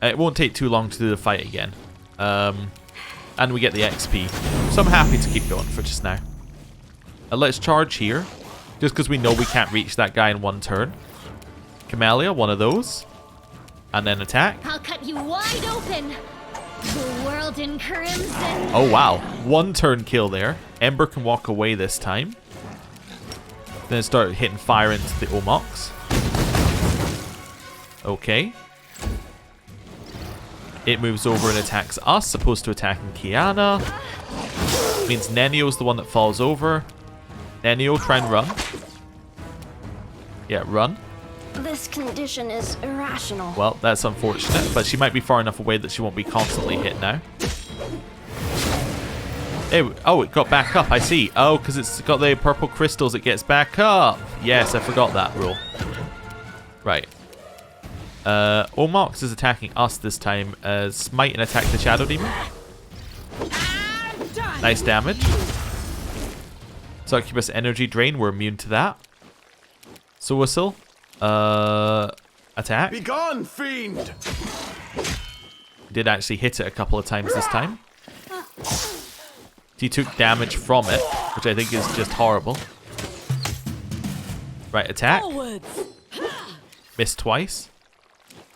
S1: It won't take too long to do the fight again. And we get the XP. So I'm happy to keep going for just now. Let's charge here. Just because we know we can't reach that guy in one turn. Camellia, one of those. And then attack.
S3: I'll cut you wide open. The world in crimson.
S1: Oh, wow. One turn kill there. Ember can walk away this time. Then start hitting fire into the Omox. Okay. It moves over and attacks us, opposed to attacking Kiana. Means Nenio's the one that falls over. Nenio, try and run. Yeah, run.
S3: This condition is irrational.
S1: Well, that's unfortunate, but she might be far enough away that she won't be constantly hit now. Oh, it got back up, I see. Oh, because it's got the purple crystals, it gets back up. Yes, I forgot that rule. Right. Omox is attacking us this time. Smite and attack the Shadow Demon. Nice damage. Succubus energy drain, we're immune to that. Soasil. Attack.
S5: Be gone, fiend!
S1: Did actually hit it a couple of times this time. He took damage from it, which I think is just horrible. Right, attack. Missed twice.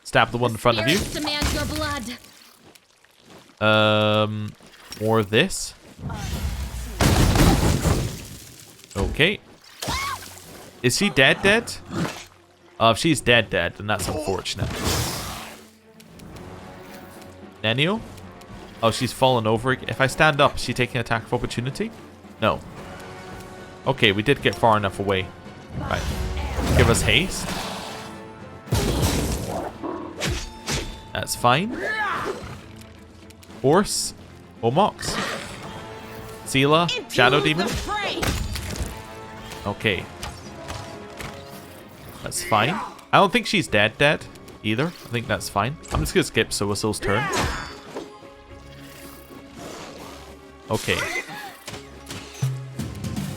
S1: Stab the one in front of you.
S3: Demand your blood.
S1: More of this. Okay. Is she dead? If she's dead, then that's unfortunate. Nenio? Oh, she's fallen over. If I stand up, is she taking attack of opportunity? No. Okay, we did get far enough away. Right. Give us haste. That's fine. Horse. Omox. Sela. Shadow Demon. Okay. That's fine. I don't think she's dead either. I think that's fine. I'm just going to skip Soasil's turn. Okay.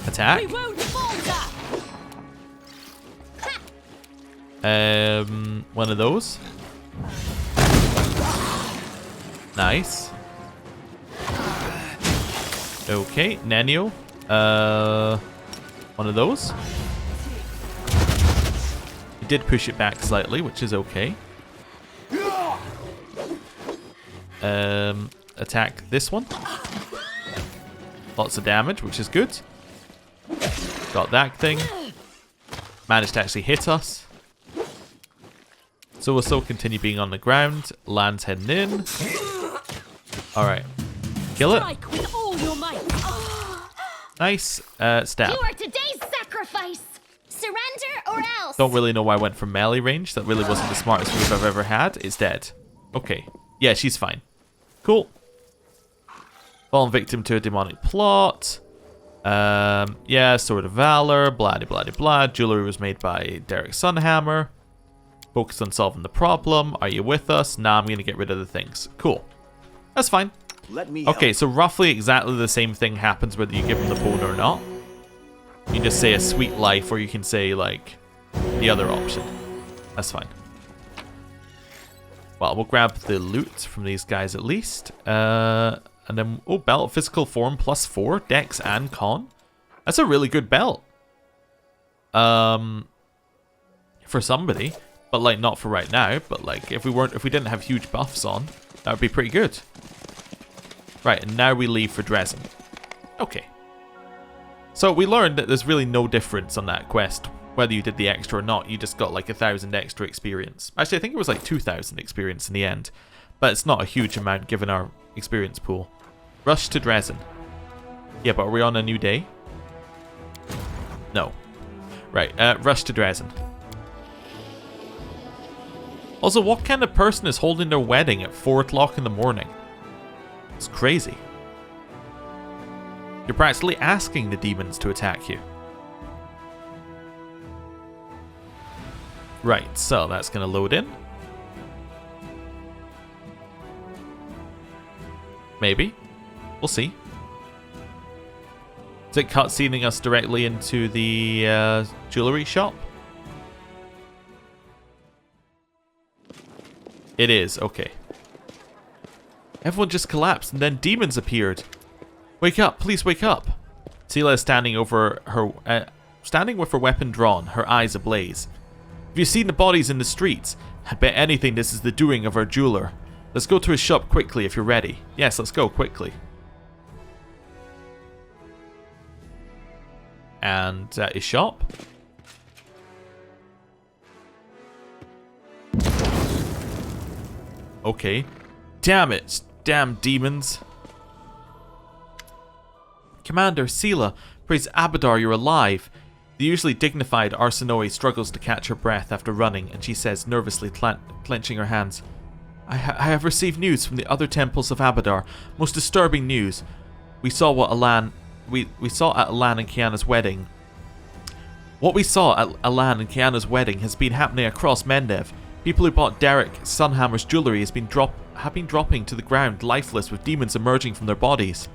S1: Attack. One of those. Nice. Okay, Nenio. One of those. He did push it back slightly, which is okay. Attack this one. Lots of damage, which is good. Got that thing. Managed to actually hit us. So we'll still continue being on the ground. Land's heading in. Alright. Kill it. Nice. Stab.
S3: You are today's sacrifice. Surrender or else.
S1: Don't really know why I went from melee range. That really wasn't the smartest move I've ever had. It's dead. Okay. Yeah, she's fine. Cool. Fallen victim to a demonic plot. Yeah, Sword of Valor. Blah, blah, blah. Jewelry was made by Derek Sunhammer. Focus on solving the problem. Are you with us? Nah, I'm going to get rid of the things. Cool. That's fine.
S5: Let me
S1: Okay,
S5: help.
S1: so roughly exactly the same thing happens whether you give him the bone or not. You can just say a sweet life, or you can say, like, the other option. That's fine. Well, we'll grab the loot from these guys at least. And then, oh, belt, physical form +4, dex and con. That's a really good belt. For somebody. But, like, not for right now. But, like, if we didn't have huge buffs on, that would be pretty good. Right, and now we leave for Dresden. Okay. So we learned that there's really no difference on that quest. Whether you did the extra or not, you just got like 1,000 extra experience. Actually, I think it was like 2,000 experience in the end. But it's not a huge amount given our experience pool. Rush to Dresden. Yeah, but are we on a new day? No. Right, rush to Dresden. Also, what kind of person is holding their wedding at 4 o'clock in the morning? It's crazy. You're practically asking the demons to attack you. Right, so that's going to load in. Maybe. We'll see. Is it cutscening us directly into the jewelry shop? It is, okay. Everyone just collapsed and then demons appeared. Wake up, please wake up. Sela is standing over her, standing with her weapon drawn, her eyes ablaze. Have you seen the bodies in the streets? I bet anything this is the doing of our jeweler. Let's go to his shop quickly if you're ready. Yes, let's go quickly. And his shop. Okay. Damn it. Damn demons. Commander, Sela, praise Abadar you're alive. The usually dignified Arsinoe struggles to catch her breath after running, and she says, nervously clenching her hands, I have received news from the other temples of Abadar. Most disturbing news. We saw what we saw at Alan and Kiana's wedding. What we saw at Alan and Kiana's wedding has been happening across Mendev. People who bought Derek Sunhammer's jewelry have been dropping to the ground, lifeless, with demons emerging from their bodies.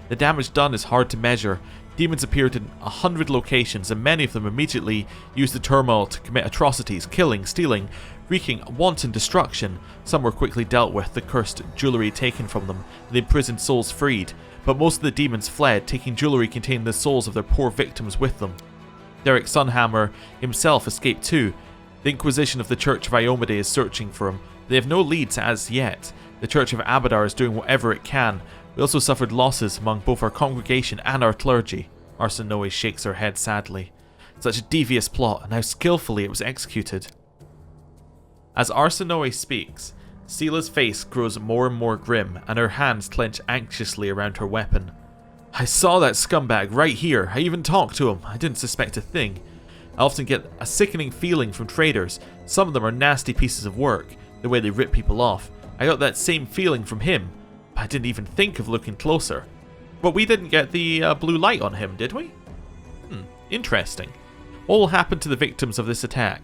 S1: The damage done is hard to measure. Demons appeared in 100 locations, and many of them immediately used the turmoil to commit atrocities, killing, stealing, wreaking wanton destruction. Some were quickly dealt with, the cursed jewellery taken from them, and the imprisoned souls freed. But most of the demons fled, taking jewellery containing the souls of their poor victims with them. Derek Sunhammer himself escaped too. The Inquisition of the Church of Iomade is searching for him. They have no leads as yet. The Church of Abadar is doing whatever it can. We also suffered losses among both our congregation and our clergy. Arsinoe shakes her head sadly. Such a devious plot, and how skillfully it was executed. As Arsinoe speaks, Sela's face grows more and more grim, and her hands clench anxiously around her weapon. I saw that scumbag right here. I even talked to him. I didn't suspect a thing. I often get a sickening feeling from traders. Some of them are nasty pieces of work, the way they rip people off. I got that same feeling from him. I didn't even think of looking closer. But we didn't get the blue light on him, did we? Interesting. What will happen to the victims of this attack?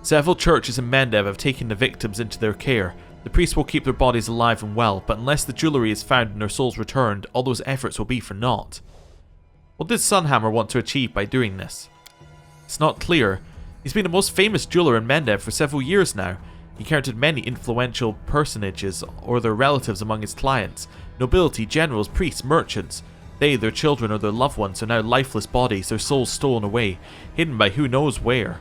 S1: Several churches in Mendev have taken the victims into their care. The priests will keep their bodies alive and well, but unless the jewellery is found and their souls returned, all those efforts will be for naught. What did Sunhammer want to achieve by doing this? It's not clear. He's been the most famous jeweller in Mendev for several years now. He counted many influential personages or their relatives among his clients. Nobility, generals, priests, merchants. They, their children, or their loved ones are now lifeless bodies, their souls stolen away, hidden by who knows where.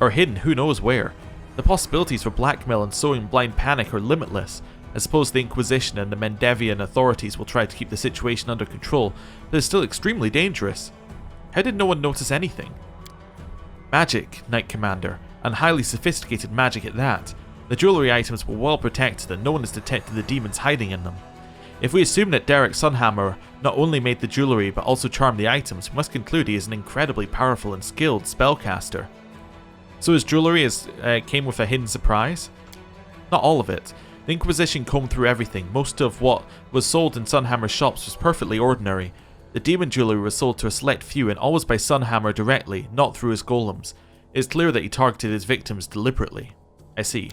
S1: The possibilities for blackmail and sowing blind panic are limitless. I suppose the Inquisition and the Mendevian authorities will try to keep the situation under control, but it's still extremely dangerous. How did no one notice anything? Magic, Knight Commander, and highly sophisticated magic at that. The jewellery items were well protected and no one has detected the demons hiding in them. If we assume that Derek Sunhammer not only made the jewellery but also charmed the items, we must conclude he is an incredibly powerful and skilled spellcaster. So his jewellery came with a hidden surprise? Not all of it. The Inquisition combed through everything. Most of what was sold in Sunhammer's shops was perfectly ordinary. The demon jewellery was sold to a select few and always by Sunhammer directly, not through his golems. It is clear that he targeted his victims deliberately. I see.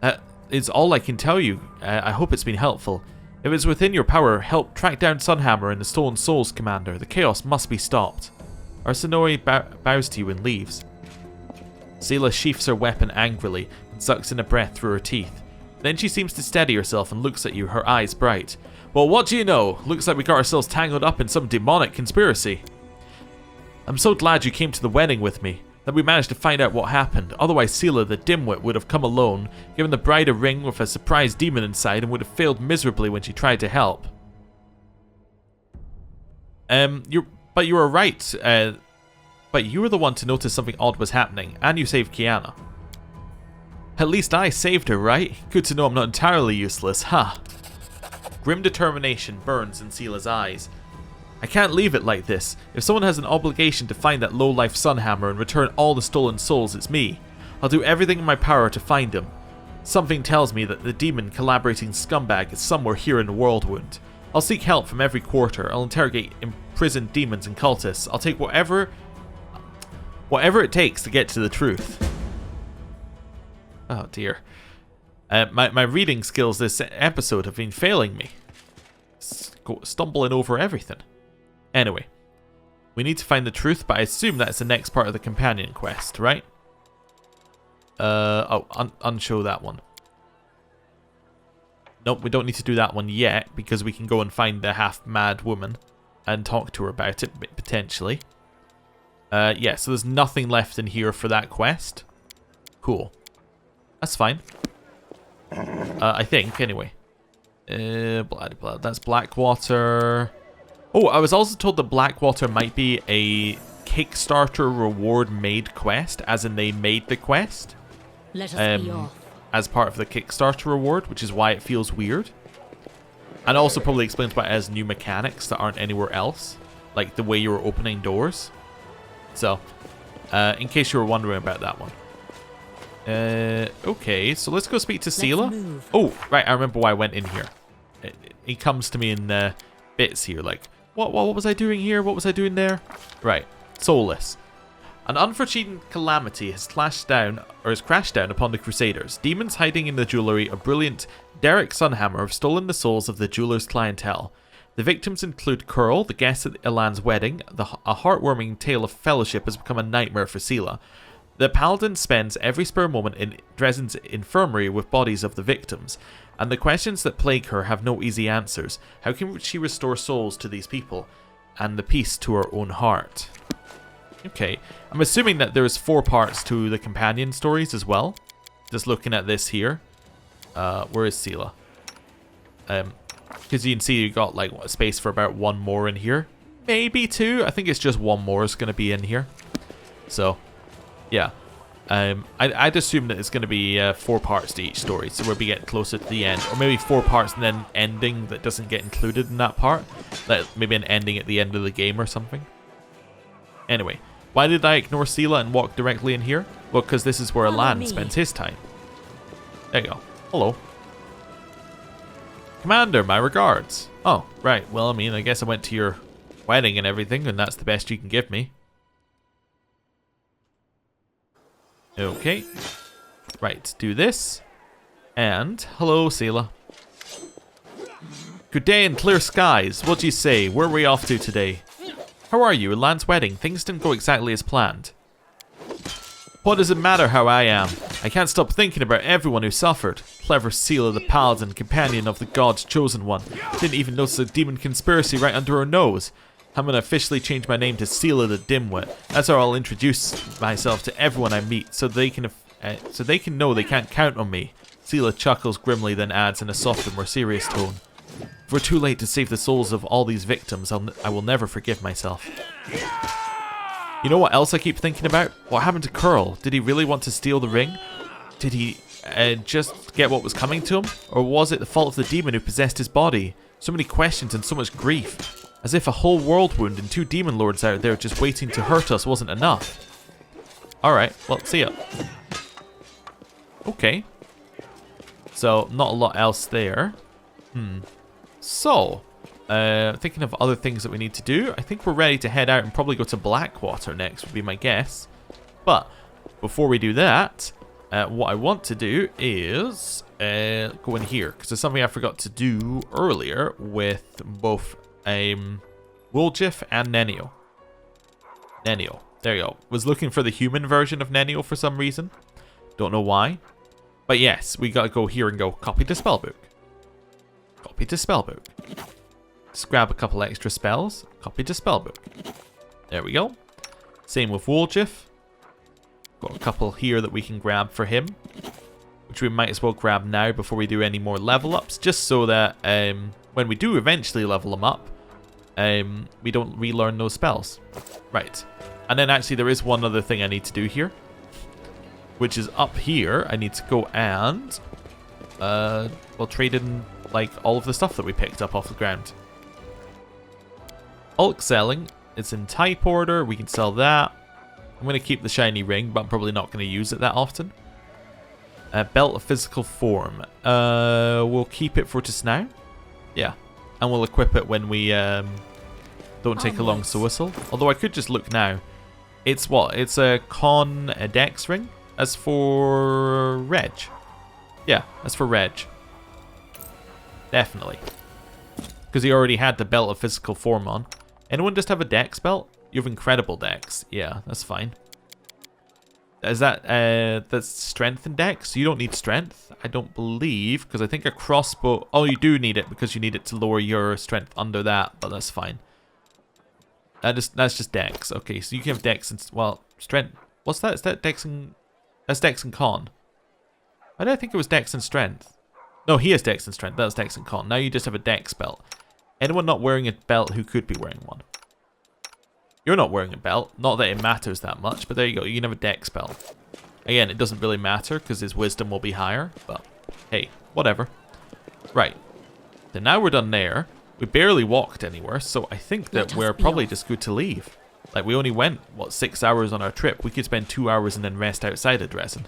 S1: That is all I can tell you. I hope it's been helpful. If it's within your power, help track down Sunhammer and the Stolen Souls, Commander. The chaos must be stopped. Arsinoe bows to you and leaves. Sela sheaths her weapon angrily and sucks in a breath through her teeth. Then she seems to steady herself and looks at you, her eyes bright. Well, what do you know? Looks like we got ourselves tangled up in some demonic conspiracy. I'm so glad you came to the wedding with me, that we managed to find out what happened. Otherwise Sela, the dimwit, would have come alone, given the bride a ring with a surprise demon inside, and would have failed miserably when she tried to help. You were right. But you were the one to notice something odd was happening, and you saved Kiana. At least I saved her, right? Good to know I'm not entirely useless, ha! Grim determination burns in Sela's eyes. I can't leave it like this. If someone has an obligation to find that low-life Sunhammer and return all the stolen souls, it's me. I'll do everything in my power to find him. Something tells me that the demon collaborating scumbag is somewhere here in Worldwound. I'll seek help from every quarter. I'll interrogate imprisoned demons and cultists. I'll take whatever it takes to get to the truth. Oh dear. My reading skills this episode have been failing me. Stumbling over everything. Anyway, we need to find the truth, but I assume that's the next part of the companion quest, right? Unshow that one. Nope, we don't need to do that one yet, because we can go and find the half-mad woman and talk to her about it, potentially. Yeah, so there's nothing left in here for that quest. Cool. That's fine. I think, anyway. Blah. That's Blackwater. Oh, I was also told that Blackwater might be a Kickstarter reward made quest, as in they made the quest.
S3: Let us be off.
S1: As part of the Kickstarter reward, which is why it feels weird. And also probably explains why it has new mechanics that aren't anywhere else. Like the way you were opening doors. So, in case you were wondering about that one. Okay, so let's go speak to Sela. Oh, right, I remember why I went in here. It comes to me in bits here, like, what was I doing here? What was I doing there? Right, soulless. An unforeseen calamity has crashed down upon the Crusaders. Demons hiding in the jewellery of brilliant Derek Sunhammer have stolen the souls of the jeweller's clientele. The victims include Curl, the guest at Ilan's wedding. A heartwarming tale of fellowship has become a nightmare for Sela. The paladin spends every spare moment in Dresden's infirmary with bodies of the victims, and the questions that plague her have no easy answers. How can she restore souls to these people, and the peace to her own heart? Okay, I'm assuming that there's 4 parts to the companion stories as well. Just looking at this here. Where is Sela? Because you can see you got like a space for about 1 more in here. Maybe 2. I think it's just 1 more is going to be in here. So, yeah. I'd assume that it's going to be 4 parts to each story. So we'll be getting closer to the end. Or maybe 4 parts and then ending that doesn't get included in that part. Like maybe an ending at the end of the game or something. Anyway, why did I ignore Sela and walk directly in here? Well, because this is where Ilan spends his time. There you go. Hello. Commander, my regards. Oh, right. Well, I mean, I guess I went to your wedding and everything, and that's the best you can give me. Okay. Right, do this. And, hello, Sela. Good day and clear skies. What do you say? Where are we off to today? How are you? Ilan's wedding. Things didn't go exactly as planned. What does it matter how I am? I can't stop thinking about everyone who suffered. Clever Sela, the paladin, companion of the god's chosen one. Didn't even notice a demon conspiracy right under her nose. I'm gonna officially change my name to Sela the Dimwit. That's how I'll introduce myself to everyone I meet, so they can know they can't count on me. Sela chuckles grimly, then adds in a softer, more serious tone. If we're too late to save the souls of all these victims, I will never forgive myself. You know what else I keep thinking about? What happened to Curl? Did he really want to steal the ring? Did he just get what was coming to him? Or was it the fault of the demon who possessed his body? So many questions and so much grief. As if a whole Worldwound and 2 demon lords out there just waiting to hurt us wasn't enough. Alright, well, see ya. Okay. So, not a lot else there. So, thinking of other things that we need to do. I think we're ready to head out and probably go to Blackwater next, would be my guess. But, before we do that, what I want to do is go in here, because there's something I forgot to do earlier with both Woljif and Nenio. Nenio, there you go. Was looking for the human version of Nenio for some reason. Don't know why. But yes, we gotta go here and go copy to spellbook. Copy to spellbook. Just grab a couple extra spells. Copy to spellbook. There we go. Same with Woljif. Got a couple here that we can grab for him, which we might as well grab now before we do any more level ups, just so that when we do eventually level them up, we don't relearn those spells. Right. And then actually there is one other thing I need to do here, which is up here. I need to go and well, trade in like all of the stuff that we picked up off the ground. Bulk selling. It's in type order. We can sell that. I'm going to keep the shiny ring, but I'm probably not going to use it that often. Belt of physical form. We'll keep it for just now. Yeah. And we'll equip it when we don't take a long whistle. Although I could just look now. It's what? It's a dex ring? As for Reg. Yeah, as for Reg. Definitely. Because he already had the belt of physical form on. Anyone just have a dex belt? You have incredible dex. Yeah, that's fine. Is that that's strength and dex? You don't need strength, I don't believe, because I think a crossbow. Oh, you do need it because you need it to lower your strength under that, but that's fine. That's just dex. Okay, so you can have dex and well, strength. What's that? Is that dex and that's dex and con? Why did I think it was dex and strength? No, he has dex and strength. That's dex and con. Now you just have a dex belt. Anyone not wearing a belt who could be wearing one? You're not wearing a belt. Not that it matters that much, but there you go. You can have a dex belt. Again, it doesn't really matter because his wisdom will be higher, but hey, whatever. Right. So now we're done there. We barely walked anywhere, so I think that we're probably just good to leave. Like, we only went, what, 6 hours on our trip. We could spend 2 hours and then rest outside of Dresden.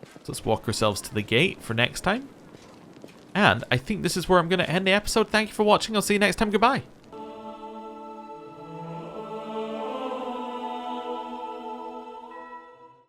S1: So let's walk ourselves to the gate for next time. And I think this is where I'm going to end the episode. Thank you for watching. I'll see you next time. Goodbye.